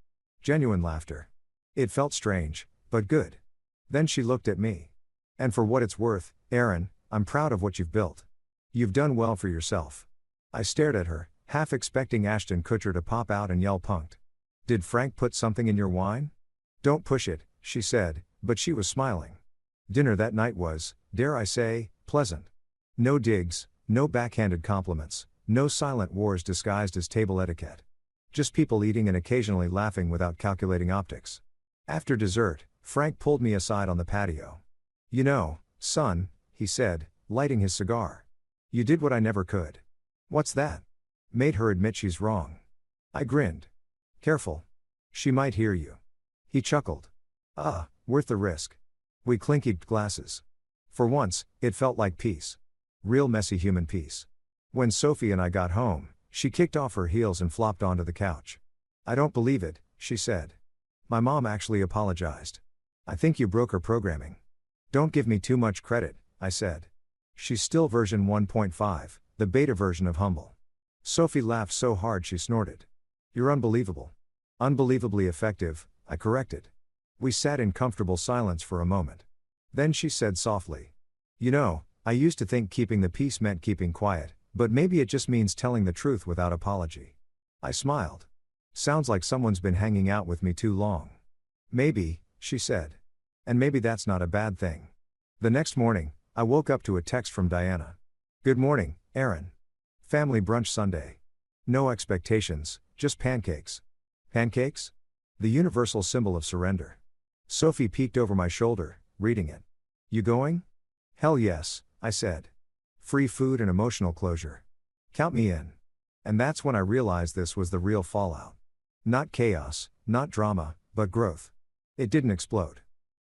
Genuine laughter. It felt strange, but good. Then she looked at me. "And for what it's worth, Aaron, I'm proud of what you've built. You've done well for yourself." I stared at her, half expecting Ashton Kutcher to pop out and yell punked. "Did Frank put something in your wine?" "Don't push it," she said, but she was smiling. Dinner that night was, dare I say, pleasant. No digs, no backhanded compliments, no silent wars disguised as table etiquette. Just people eating and occasionally laughing without calculating optics. After dessert, Frank pulled me aside on the patio. "You know, son," he said, lighting his cigar. "You did what I never could." "What's that?" "Made her admit she's wrong." I grinned. "Careful. She might hear you." He chuckled. Worth the risk." We clinkied glasses. For once, it felt like peace. Real messy human peace. When Sophie and I got home, she kicked off her heels and flopped onto the couch. "I don't believe it," she said. "My mom actually apologized. I think you broke her programming." "Don't give me too much credit," I said. "She's still version 1.5, the beta version of humble." Sophie laughed so hard she snorted. "You're unbelievable." "Unbelievably effective," I corrected. We sat in comfortable silence for a moment. Then she said softly, "You know, I used to think keeping the peace meant keeping quiet, but maybe it just means telling the truth without apology." I smiled. "Sounds like someone's been hanging out with me too long." "Maybe," she said. "And maybe that's not a bad thing." The next morning, I woke up to a text from Diana. "Good morning, Aaron. Family brunch Sunday. No expectations, just pancakes." Pancakes? The universal symbol of surrender. Sophie peeked over my shoulder, reading it. "You going?" "Hell yes," I said. "Free food and emotional closure. Count me in." And that's when I realized this was the real fallout. Not chaos, not drama, but growth. It didn't explode.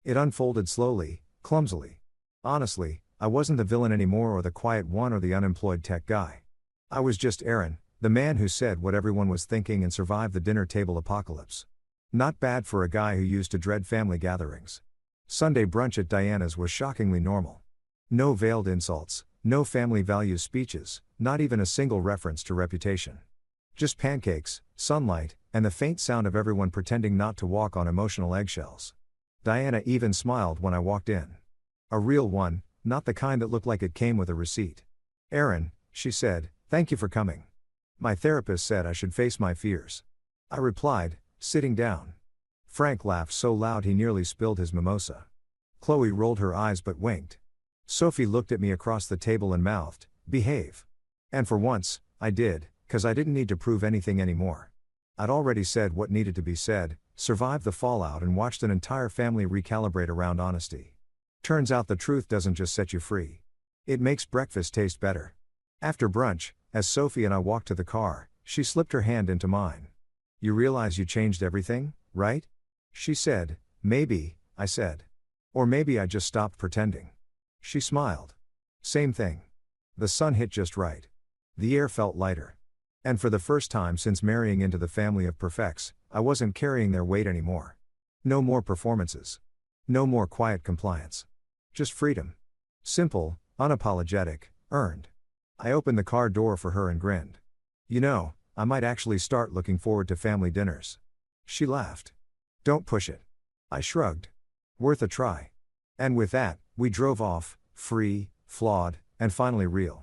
It unfolded slowly, clumsily. Honestly, I wasn't the villain anymore or the quiet one or the unemployed tech guy. I was just Aaron, the man who said what everyone was thinking and survived the dinner table apocalypse. Not bad for a guy who used to dread family gatherings. Sunday brunch at Diana's was shockingly normal. No veiled insults, no family values speeches, not even a single reference to reputation. Just pancakes, sunlight, and the faint sound of everyone pretending not to walk on emotional eggshells. Diana even smiled when I walked in. A real one, not the kind that looked like it came with a receipt. "Aaron," she said, "thank you for coming. My therapist said I should face my fears." I replied, sitting down. Frank laughed so loud he nearly spilled his mimosa. Chloe rolled her eyes but winked. Sophie looked at me across the table and mouthed, "Behave." And for once, I did, 'cause I didn't need to prove anything anymore. I'd already said what needed to be said, survived the fallout and watched an entire family recalibrate around honesty. Turns out the truth doesn't just set you free. It makes breakfast taste better. After brunch, as Sophie and I walked to the car, she slipped her hand into mine. "You realize you changed everything?" right? She said, maybe, I said. Or maybe I just stopped pretending. She smiled. Same thing. The sun hit just right. The air felt lighter. And for the first time since marrying into the family of perfects, I wasn't carrying their weight anymore. No more performances. No more quiet compliance. Just freedom. Simple, unapologetic, earned. I opened the car door for her and grinned. You know, I might actually start looking forward to family dinners. She laughed. Don't push it. I shrugged. Worth a try. And with that, we drove off, free, flawed, and finally real.